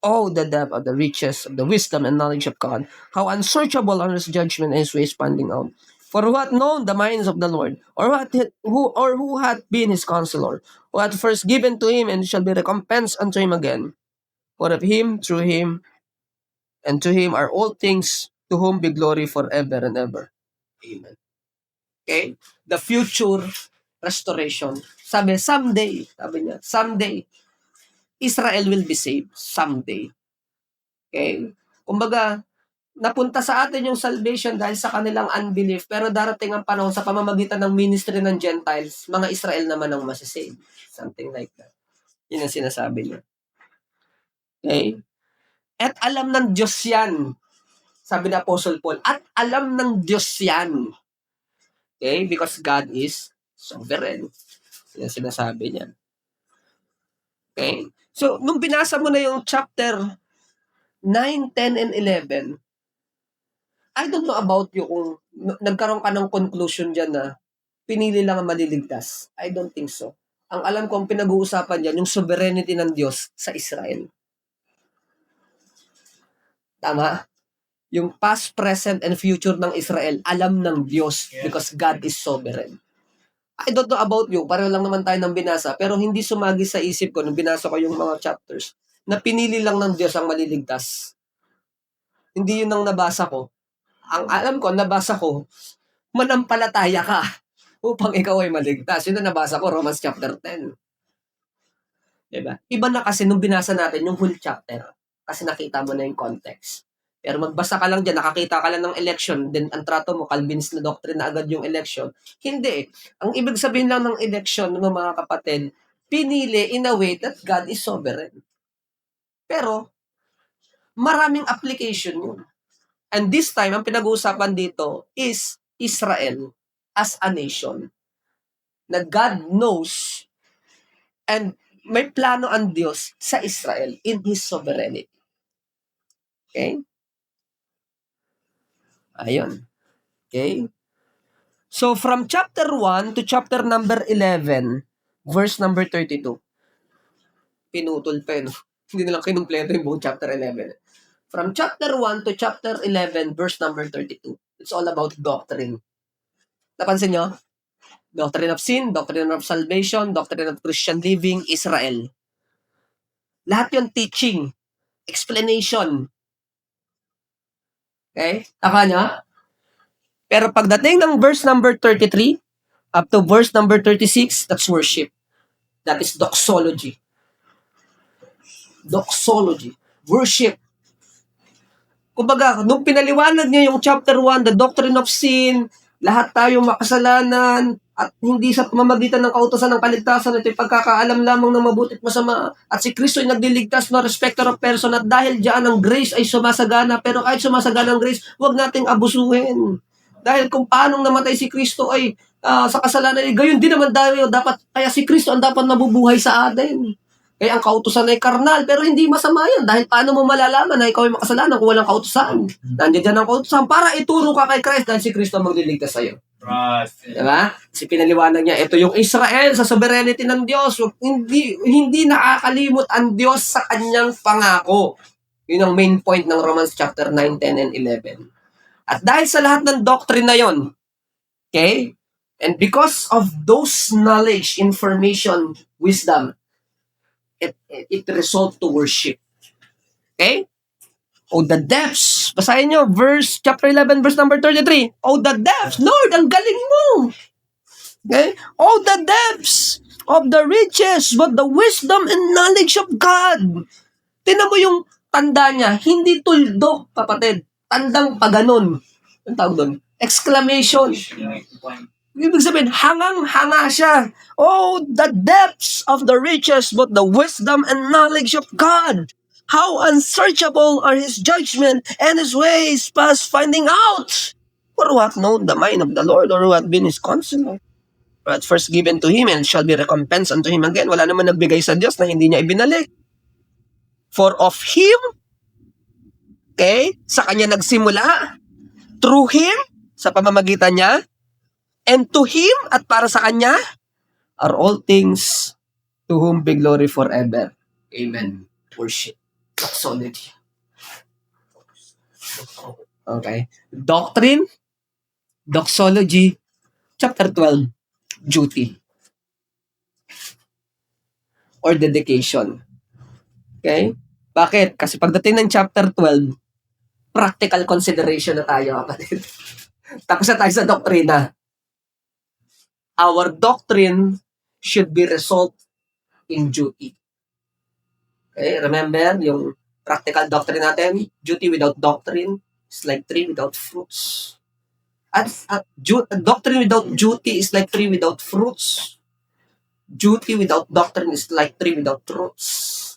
Speaker 1: Oh, the depth of the riches of the wisdom and knowledge of God! How unsearchable are his judgment and his ways standing out! For who hath known the minds of the Lord, who hath been his counselor, who hath first given to him and shall be recompensed unto him again? For of him, through him, and to him are all things, to whom be glory forever and ever. Amen. Okay? The future restoration. Sabi niya, someday, Israel will be saved. Someday. Okay? Kumbaga, napunta sa atin yung salvation dahil sa kanilang unbelief, pero darating ang panahon sa pamamagitan ng ministry ng Gentiles, mga Israel naman ang masasave. Something like that. Yun ang sinasabi niya. Okay? At alam ng Diyos yan. Sabi ni Apostle Paul, at alam ng Diyos yan. Okay? Because God is sovereign. Yan ang sinasabi niya. Okay? So, nung binasa mo na yung chapter 9, 10, and 11, I don't know about you kung nagkaroon ka ng conclusion dyan na pinili lang ang maliligtas. I don't think so. Ang alam ko, ang pinag-uusapan dyan, yung sovereignty ng Diyos sa Israel. Tama? Yung past, present, and future ng Israel, alam ng Diyos because God is sovereign. I don't know about you, pareho lang naman tayo ng binasa, pero hindi sumagi sa isip ko nung binasa ko yung mga chapters na pinili lang ng Diyos ang maliligtas. Hindi yun ang nabasa ko. Ang alam ko, nabasa ko, manampalataya ka upang ikaw ay maligtas. Yun ang nabasa ko, Romans chapter 10. Diba? Iba na kasi nung binasa natin yung whole chapter kasi nakita mo na yung context. Pero magbasa ka lang dyan, nakakita ka lang ng election, then ang trato mo, Calvinist na doctrine na agad yung election. Hindi. Ang ibig sabihin lang ng election, ng mga kapatid, pinili in a way that God is sovereign. Pero, maraming application yun. And this time, ang pinag-uusapan dito is Israel as a nation. Na God knows and may plano ang Diyos sa Israel in His sovereignty. Okay? Ayun. Okay? So, from chapter 1 to chapter number 11, verse number 32. Pinutol pa yun. Hindi nilang kinumpleto yung buong chapter 11. From chapter 1 to chapter 11, verse number 32. It's all about doctrine. Napansin nyo? Doctrine of sin, doctrine of salvation, doctrine of Christian living, Israel. Lahat yung teaching, explanation. Okay? Taka nyo? Pero pagdating ng verse number 33, up to verse number 36, that's worship. That is doxology. Doxology. Worship. Kumbaga, nung pinaliwanag niya yung chapter 1, the doctrine of sin, lahat tayo makasalanan, at hindi sa pamamagitan ng kautosan ng kaligtasan, ito yung pagkakaalam lamang ng mabuti at masama. At si Kristo ay nagliligtas na respecter of person, at dahil diyan ang grace ay sumasagana, pero kahit sumasagana ang grace, huwag nating abusuhin. Dahil kung paanong namatay si Kristo ay sa kasalanan, gayon din naman tayo dapat, kaya si Kristo ang dapat nabubuhay sa atin. Kaya ang kautusan ay karnal, pero hindi masama yan. Dahil paano mo malalaman na ikaw ay makasalanan kung walang kautusan? Nandiyan dyan ang kautusan para ituro ka kay Christ dahil si Kristo ang magliligtas sa'yo. Diba? Kasi pinaliwanag niya, ito yung Israel sa sovereignty ng Diyos. Hindi nakakalimot ang Diyos sa kanyang pangako. Yun ang main point ng Romans chapter 9, 10, and 11. At dahil sa lahat ng doctrine na yon, okay? And because of those knowledge, information, wisdom, it result to worship. Okay? Oh, the depths. Basahin nyo, chapter 11, verse number 33. Oh, the depths. Lord, ang galing mo. Okay? Oh, the depths of the riches, but the wisdom and knowledge of God. Tinan mo yung tanda niya. Hindi tuldok, kapatid. Tandang paganon. Ang tawag doon? Exclamation. Ibig sabihin, hangang-hanga siya. Oh, the depths of the riches, but the wisdom and knowledge of God. How unsearchable are His judgment and His ways past finding out. For who hath known the mind of the Lord, or who hath been His counselor? But first given to Him, and shall be recompensed unto Him again. Wala naman nagbigay sa Diyos na hindi niya ibinalik. For of Him, okay, sa Kanya nagsimula, through Him, sa pamamagitan niya, and to Him, at para sa Kanya, are all things, to whom be glory forever. Amen. Worship. Doxology. Okay. Doctrine, doxology, chapter 12, duty. Or dedication. Okay? Bakit? Kasi pagdating ng chapter 12, practical consideration na tayo, kapatid. Tapos na tayo sa doktrina. Our doctrine should be resolved in duty. Okay, remember yung practical doctrine natin? Duty without doctrine is like tree without fruits. Doctrine without duty is like tree without fruits. Duty without doctrine is like tree without roots.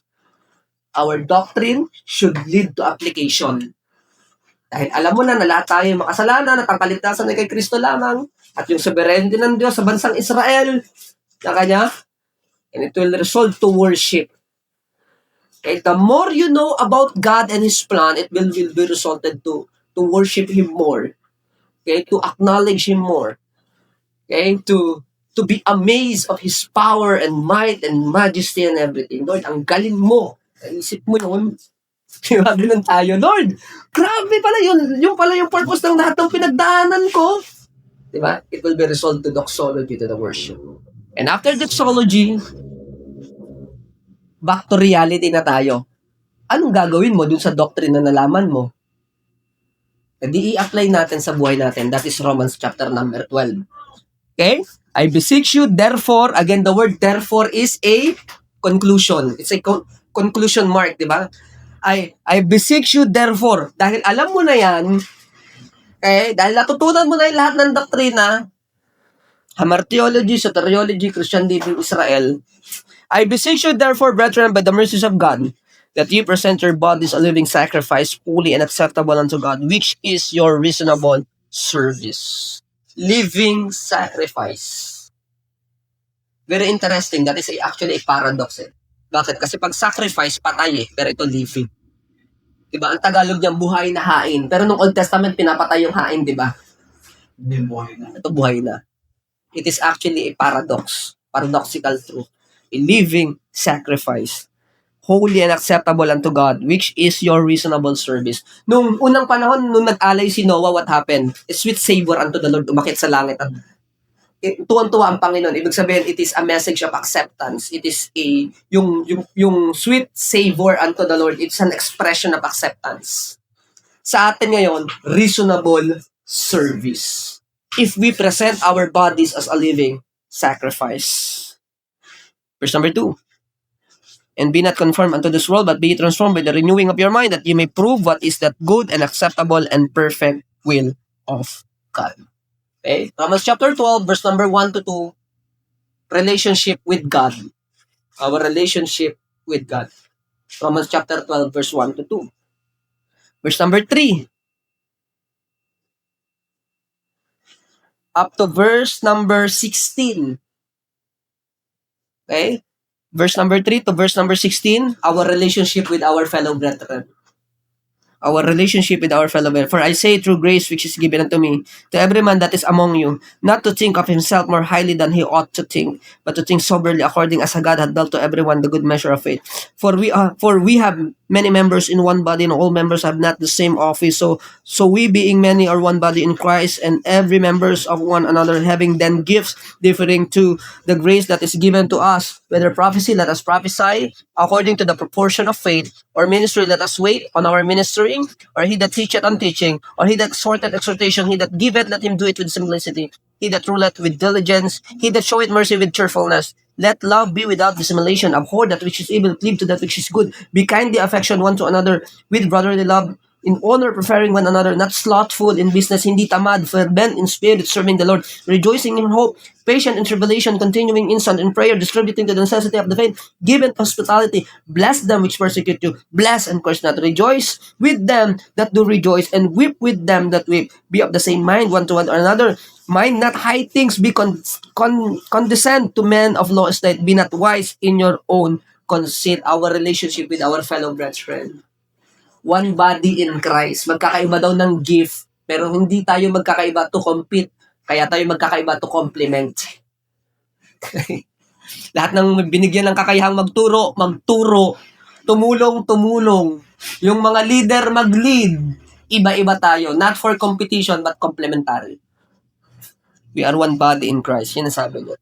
Speaker 1: Our doctrine should lead to application. Dahil alam mo na lahat tayo makasalanan at ang kaligtasan ay kay Kristo lamang. At yung sovereignty ng Diyos sa bansang Israel na Kanya, and it will result to worship. Okay, the more you know about God and His plan, it will be resulted to worship Him more. Okay, to acknowledge Him more. Okay, to be amazed of His power and might and majesty and everything. Lord, ang galing mo. Isip mo yun. Diba, ganun tayo. Lord, grabe pala yun. Yung pala yung purpose ng lahat ng pinagdaanan ko. Diba? It will be resolved to doxology, to the worship. And after doxology, back to reality na tayo. Anong gagawin mo dun sa doctrine na nalaman mo? Hindi i-apply natin sa buhay natin. That is Romans chapter number 12. Okay? I beseech you, therefore, again, the word therefore is a conclusion. It's a conclusion mark, di ba? I beseech you, therefore, dahil alam mo na yan, okay, dahil natutunan mo na yung lahat ng doktrina, hamartiology, soteriology, Christian living, Israel, I beseech you, therefore, brethren, by the mercies of God, that you present your bodies a living sacrifice, holy and acceptable unto God, which is your reasonable service. Living sacrifice. Very interesting. That is actually a paradox. Bakit? Kasi pag sacrifice, patay pero ito living. Diba? Ang Tagalog niyang buhay na hain. Pero nung Old Testament, pinapatay yung hain, diba? Ito buhay na. It is actually a paradoxical truth. A living sacrifice, holy and acceptable unto God, which is your reasonable service. Nung unang panahon, nung nag-alay si Noah, what happened? A sweet savor unto the Lord, umakit sa langit at tuwan-tuwa ang Panginoon. Ibig sabihin, it is a message of acceptance. It is yung sweet savor unto the Lord. It's an expression of acceptance. Sa atin ngayon, reasonable service. If we present our bodies as a living sacrifice. Verse number 2. And be not conformed unto this world, but be transformed by the renewing of your mind, that you may prove what is that good and acceptable and perfect will of God. Okay? Romans chapter 12, verse number 1 to 2, relationship with God. Our relationship with God. Romans chapter 12, verse 1 to 2. Verse number 3. Up to verse number 16. Okay? Verse number 3 to verse number 16, our relationship with our fellow brethren. Our relationship with our fellow brethren. For I say through grace which is given unto me, to every man that is among you, not to think of himself more highly than he ought to think, but to think soberly according as God hath dealt to everyone the good measure of faith. For we have many members in one body, and all members have not the same office. So we being many are one body in Christ, and every members of one another, having then gifts differing to the grace that is given to us. Whether prophecy, let us prophesy according to the proportion of faith, or ministry, let us wait on our ministering, or he that teacheth on teaching, or he that exhorteth exhortation, he that giveth, let him do it with simplicity. He that ruleth with diligence, he that showeth mercy with cheerfulness. Let love be without dissimulation. Abhor that which is evil, cleave to that which is good. Be kindly affection one to another with brotherly love, in honor preferring one another, not slothful in business, hindi tamad, fervent in spirit, serving the Lord, rejoicing in hope, patient in tribulation, continuing instant in prayer, distributing to the necessity of the faith, giving hospitality, bless them which persecute you, bless and curse not, rejoice with them that do rejoice, and weep with them that weep. Be of the same mind one to one another, mind not high things, be condescend to men of low estate, be not wise in your own conceit. Our relationship with our fellow brethren. One body in Christ. Magkakaiba daw ng gift, pero hindi tayo magkakaiba to compete. Kaya tayo magkakaiba to complement. Lahat ng binigyan ng kakayahang magturo, tumulong. Yung mga leader mag-lead, iba-iba tayo. Not for competition, but complementary. We are one body in Christ. Yan ang sabi niya.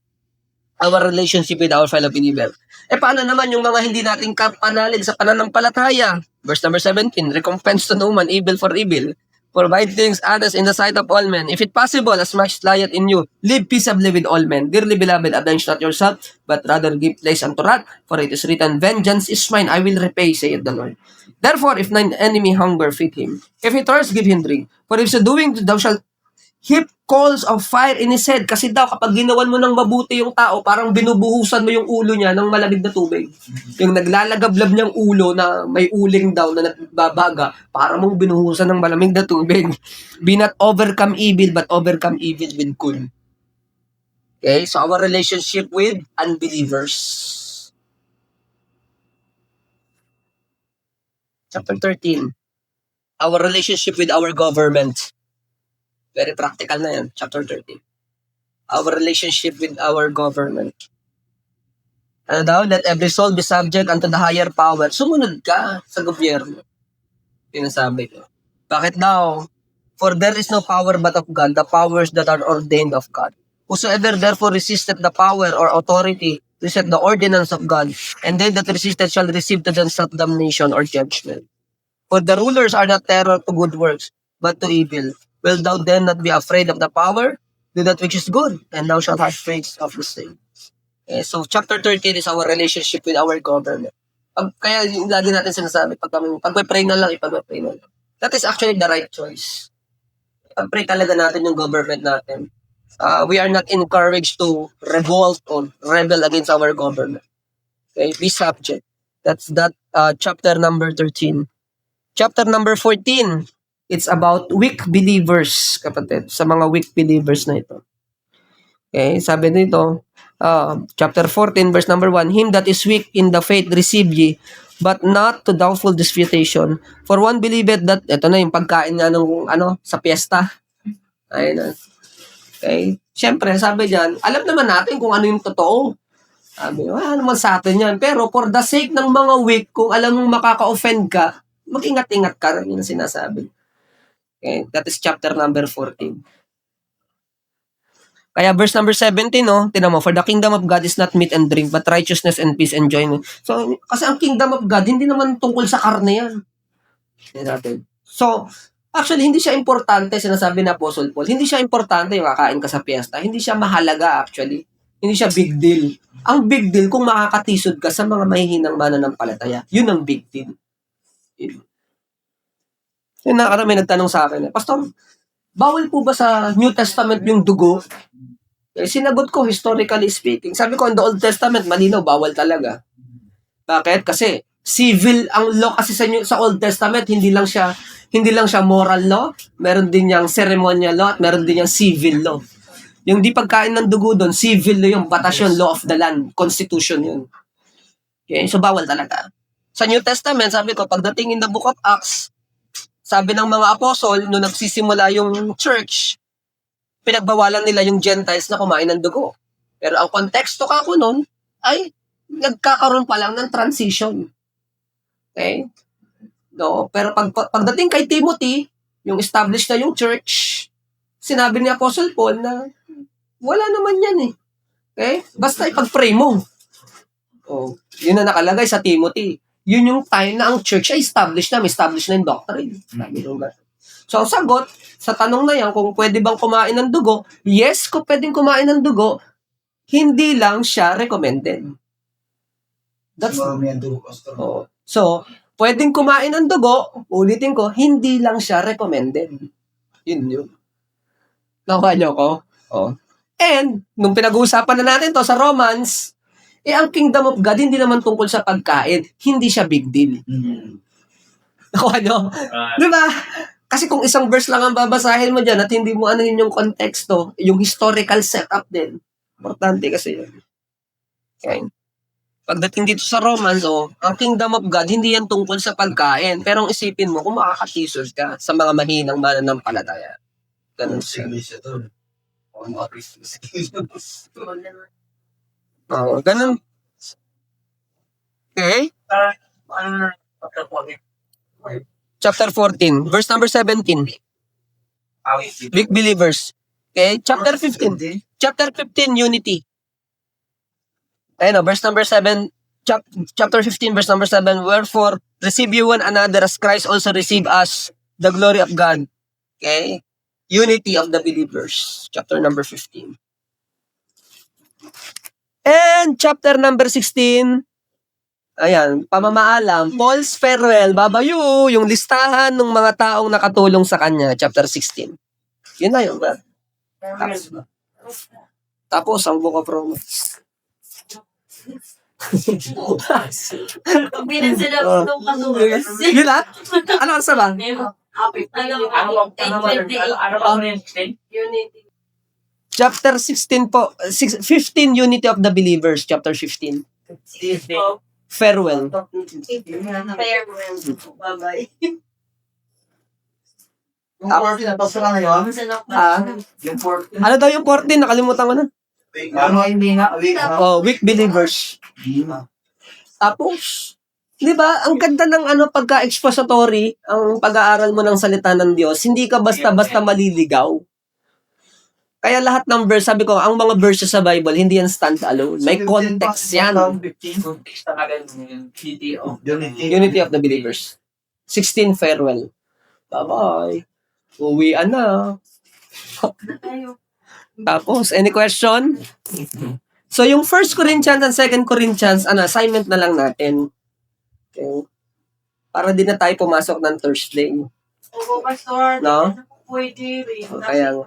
Speaker 1: Our relationship with our fellow believer. Paano naman yung mga hindi nating kapanalig sa pananampalataya? Verse number 17, recompense to no man evil for evil. Provide things honest in the sight of all men. If it possible, as much lieth in you, live peaceably with all men. Dearly beloved, avenge not yourself, but rather give place unto wrath. For it is written, vengeance is mine, I will repay, saith the Lord. Therefore, if thine enemy hunger, feed him. If he thirst, give him drink. For if so doing, thou shalt heap coals of fire in his head. Kasi daw, kapag ginawan mo ng mabuti yung tao, parang binubuhusan mo yung ulo niya ng malamig na tubig. Yung naglalagablab niyang ulo na may uling daw na nagbabaga, parang mong binuhusan ng malamig na tubig. Be not overcome evil, but overcome evil with good. Okay, so our relationship with unbelievers. Chapter 13. Our relationship with our government. Very practical na yan, chapter 13. Our relationship with our government. Ano daw? Let every soul be subject unto the higher power. Sumunod ka sa gobyerno. Pinasabi ko. Bakit daw? For there is no power but of God, the powers that are ordained of God. Whosoever therefore resisteth the power or authority, resist the ordinance of God, and they that resisted shall receive to themselves damnation or judgment. For the rulers are not terror to good works, but to evil. Will thou then not be afraid of the power? Do that which is good, and thou shalt have praise of the same. Okay, so chapter 13 is our relationship with our government. Kaya yung lagi natin sinasabi, pag-pray na lang, ipag-pray na lang. That is actually the right choice. Pag-pray talaga natin yung government natin. We are not encouraged to revolt or rebel against our government. Okay, be subject. That's chapter number 13. Chapter number 14, it's about weak believers, kapatid, sa mga weak believers na ito. Okay, sabi nito, chapter 14, verse number 1, him that is weak in the faith receive ye, but not to doubtful disputation. For one believeth that, ito na yung pagkain nga nung, sa piyesta. Ayun na. Okay? Siyempre, sabi diyan, alam naman natin kung ano yung totoo. Sabi, wala naman sa atin yan. Pero for the sake ng mga weak, kung alam mong makaka-offend ka, mag-ingat-ingat ka rin yung sinasabi. Okay? That is chapter number 14. Kaya verse number 17, no? Tinan mo, for the kingdom of God is not meat and drink, but righteousness and peace and joy. So, kasi ang kingdom of God, hindi naman tungkol sa karne yan. Yan natin. So, actually, hindi siya importante, sinasabi na Apostle Paul, hindi siya importante yung kakain ka sa piyesta. Hindi siya mahalaga, actually. Hindi siya big deal. Ang big deal, kung makakatisod ka sa mga mahihinang mananampalataya, yun ang big deal. Yun na, may nagtanong sa akin, Pastor, bawal po ba sa New Testament yung dugo? Eh, sinagot ko, historically speaking. Sabi ko, in the Old Testament, malinaw, bawal talaga. Bakit? Kasi civil ang law kasi sa Old Testament, hindi lang siya moral law, meron din yang ceremonial law at meron din yang civil law. Yung di pagkain ng dugo doon, civil law yung batasyon, law of the land, constitution yun. Okay, so bawal talaga. Sa New Testament, sabi ko, pagdating in the book of Acts, sabi ng mga apostol, nung nagsisimula yung church, pinagbawalan nila yung Gentiles na kumain ng dugo. Pero ang konteksto kako nun ay nagkakaroon pa lang ng transition. Okay? No, pero pagdating kay Timothy, yung established na yung church, sinabi ni Apostle Paul na wala naman yan eh. Okay? Basta ipag-pray mo. Oh, yun na nakalagay sa Timothy. Yun yung time na ang church ay established na yung doctrine. So, ang sagot sa tanong na yan, kung pwede bang kumain ng dugo, yes, kung pwedeng kumain ng dugo, hindi lang siya recommended. That's oh. So, pwedeng kumain ng dugo, ulitin ko, hindi lang siya recommended. Yun. Nakuha niyo ko? Oh. And, nung pinag-uusapan na natin to sa Romans, ang kingdom of God, hindi naman tungkol sa pagkain. Hindi siya big deal. Nakuha niyo? Diba? Kasi kung isang verse lang ang babasahin mo dyan at hindi mo yun yung konteksto, yung historical setup din. Importante kasi yun. Okay. Pagdating dito sa Romans, ang kingdom of God, hindi yan tungkol sa pagkain. Pero ang isipin mo, kung makakatisod ka sa mga mahinang mananampalataya. Ganun siya. Ganun. Okay? Chapter 14, verse number 17. Weak believers. Okay? Chapter 15. Chapter 15, unity. Ayun, verse number 7. Chapter 15, verse number 7. Wherefore, receive you one another as Christ also received us, the glory of God. Okay? Unity of the believers. Chapter number 15. And chapter number 16, ayan, pamamaalam, Paul's farewell, babayu, yung listahan ng mga taong nakatulong sa kanya, chapter 16. Yun na yun, ba? Tapos, ang Book of Romans.
Speaker 2: Bilang sila itong kasunod.
Speaker 1: Yun na? Ano ang sabi?
Speaker 2: Unity.
Speaker 1: Chapter 16 po, 15, unity of the believers, chapter 15. Farewell.
Speaker 2: Farewell. Bye-bye.
Speaker 3: Yung 14, natapos ka na yun?
Speaker 1: Ano daw yung 14? Nakalimutan ko na.
Speaker 3: Ano ay hindi nga?
Speaker 1: Weak believers. Tapos, di ba, ang ganda ng pagka-expository, ang pag-aaral mo ng salita ng Diyos, hindi ka basta-basta maliligaw. Kaya lahat ng verse, sabi ko, ang mga verses sa Bible, hindi yan stand-alone. May context yan. Unity of the believers. 16, farewell. Bye-bye. Uwian na. Tapos, any question? So, yung 1 Corinthians and 2 Corinthians, assignment na lang natin. Okay. Para di na tayo pumasok ng Thursday.
Speaker 2: Oo, Pastor.
Speaker 1: No?
Speaker 2: Pwede rin.
Speaker 1: Kaya,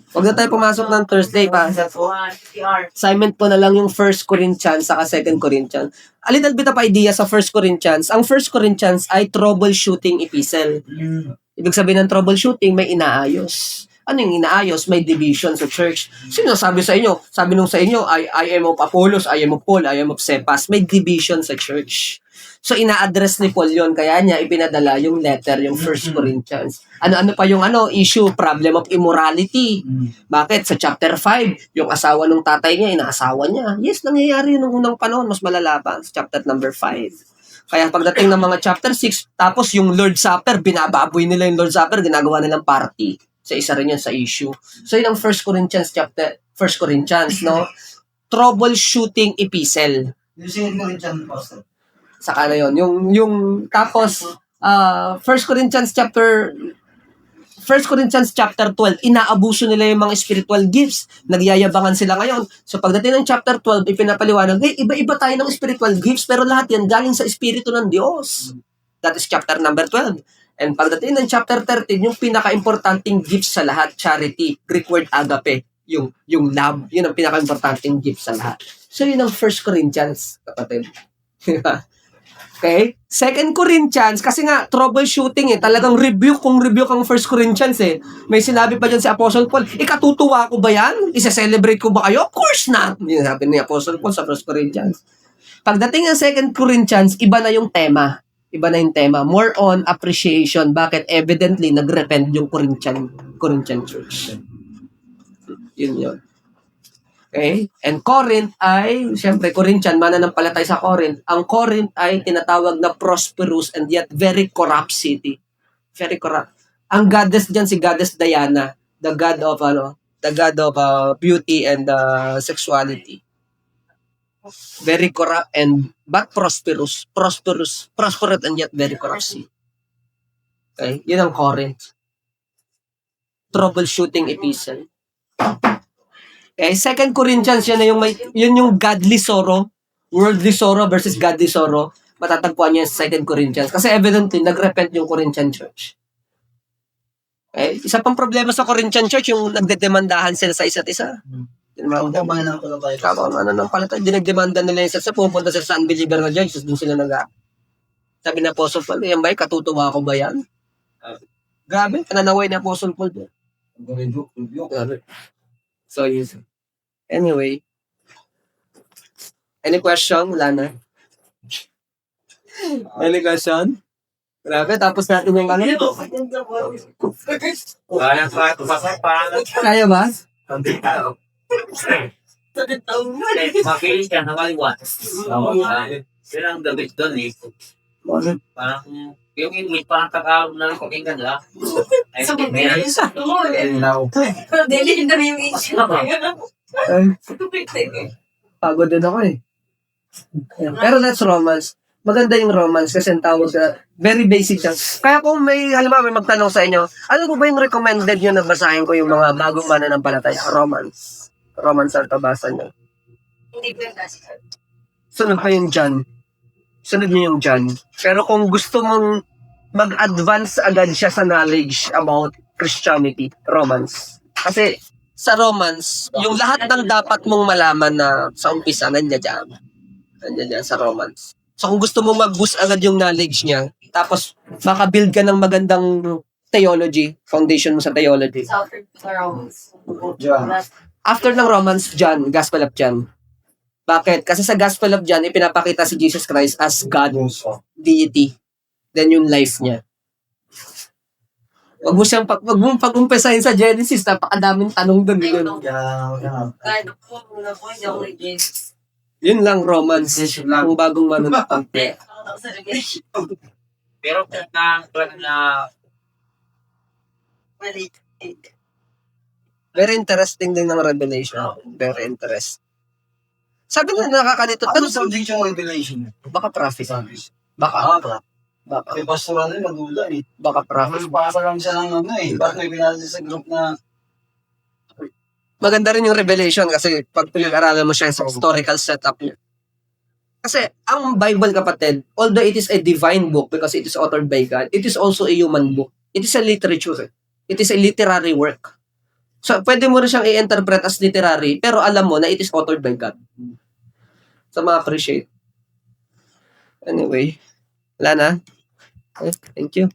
Speaker 1: huwag na tayo pumasok ng Thursday pa. Assignment po na lang yung 1 Corinthians saka 2 Corinthians. A little bit of idea sa 1 Corinthians. Ang 1 Corinthians ay troubleshooting epistle. Ibig sabihin ng troubleshooting, may inaayos. Ano yung inaayos? May division sa church. Sino sabi sa inyo? Sabi nung sa inyo, I am of Apollos, I am of Paul, I am of Cephas. May division sa church. So, ina-address ni Paul yun. Kaya niya ipinadala yung letter, yung First Corinthians. Ano-ano pa yung issue? Problem of immorality. Bakit? Sa chapter 5, yung asawa ng tatay niya, inaasawa niya. Yes, nangyayari yun nung unang panahon. Mas malala pa sa chapter number 5. Kaya pagdating ng mga chapter 6, tapos yung Lord's Supper, binababoy nila yung Lord's Supper, ginagawa nilang party. So, isa rin yun sa issue. So, yun ang 1 Corinthians, no? Troubleshooting epistle.
Speaker 3: Yung singin ko rin dyan, Pastor.
Speaker 1: Saka na yun. Tapos, 1 Corinthians chapter 12, inaabuso nila yung mga spiritual gifts. Nagyayabangan sila ngayon. So pagdating ng chapter 12, ipinapaliwanag, iba-iba tayo ng spiritual gifts, pero lahat yan galing sa Espiritu ng Diyos. That is chapter number 12. And pagdating ng chapter 13, yung pinaka-importanting gifts sa lahat, charity, Greek word agape, yung love, yun ang pinaka-importanting gift sa lahat. So yun ang 1 Corinthians, kapatid. Okay? 2 Corinthians, kasi nga, troubleshooting talagang rebuke ang 1 Corinthians May sinabi pa dyan si Apostle Paul, ikatutuwa ko ba yan? Isa-celebrate ko ba kayo? Of course not! Yun sabi ni Apostle Paul sa 1 Corinthians. Pagdating ng 2 Corinthians, iba na yung tema. More on appreciation. Bakit? Evidently, nag-repent yung Corinthian church. Yun. Okay? And Corinth ay, siyempre, Corinthian, mananampalatay sa Corinth. Ang Corinth ay tinatawag na prosperous and yet very corrupt city. Very corrupt. Ang goddess dyan, si Goddess Diana, the god of beauty and sexuality. Very corrupt but prosperous and yet very corrupt city. Okay? Yun ang Corinth. Troubleshooting epistle. Okay, 2 Corinthians, yun yung godly sorrow, worldly sorrow versus godly sorrow. Matatagpuan niya sa 2 Corinthians. Kasi evidently, nagrepent yung Corinthian church. Okay, isa pang problema sa Corinthian church, yung nagdedemandahan sila sa isa't isa.
Speaker 3: Ang tama na ako tayo.
Speaker 1: Ng palatay, dinagdemanda nila yung isa't isa, pupunta sila sa unbeliever na judge, doon sila sabi na Apostle Paul, yan ba, katutuwa ko ba yan? Grabe, kananaway ni Apostle Paul. Grabe. So, yes. Anyway. Any question? Wala na. Any question? Grabe, tapos natin yung Kaya ba?
Speaker 4: Makilis ka na maliwan. Sila ang damit doon Parang yung English, parang tagalog na pakinggan lang. Ay,
Speaker 2: Dili na yung issue.
Speaker 1: Pagod din ako Pero that's romance. Maganda yung romance kasi ang tawag na very basic lang. Kaya kung halimbawa may magtanong sa inyo, ano po ba yung recommended nyo na basahin ko yung mga bagong mananampalataya? Romance. Romance ang tabasa nyo.
Speaker 2: Hindi ko yung kasi.
Speaker 1: Sunod pa yung John. Sunod nyo yung John. Pero kung gusto mong mag-advance agad siya sa knowledge about Christianity, Romans. Kasi sa Romans, yung lahat ng dapat mong malaman na sa umpisa, nandiyan dyan. Nandiyan dyan sa Romans. So kung gusto mong mag-boost agad yung knowledge niya, tapos makabuild ka ng magandang theology, foundation mo sa theology. After ng Romans, John, Gospel of John. Bakit? Kasi sa Gospel of John, ipinapakita si Jesus Christ as God, deity. Then yung life niya. Wag mong pag-umpesahin sa Genesis, napakadaming tanong doon. Yun lang, Romans. Kung bagong manunod.
Speaker 4: pero na
Speaker 1: Very interesting din ng Revelation. Very interesting. Sabi nga nakakalito.
Speaker 3: Ano subject yung revelation?
Speaker 1: Baka prophet.
Speaker 3: Baka.
Speaker 1: Baka.
Speaker 3: May pastoral rin, magula
Speaker 1: Baka prophet.
Speaker 3: Baka lang siya ng Bakit may binasa sa group na
Speaker 1: Maganda rin yung Revelation kasi pag pinag-aralan mo siya sa historical setup niya. Kasi ang Bible, kapatid, although it is a divine book because it is authored by God, it is also a human book. It is a literature. It is a literary work. So, pwede mo rin siyang i-interpret as literary, pero alam mo na it is authored by God. So, ma-appreciate. Anyway, wala na. Okay, thank you.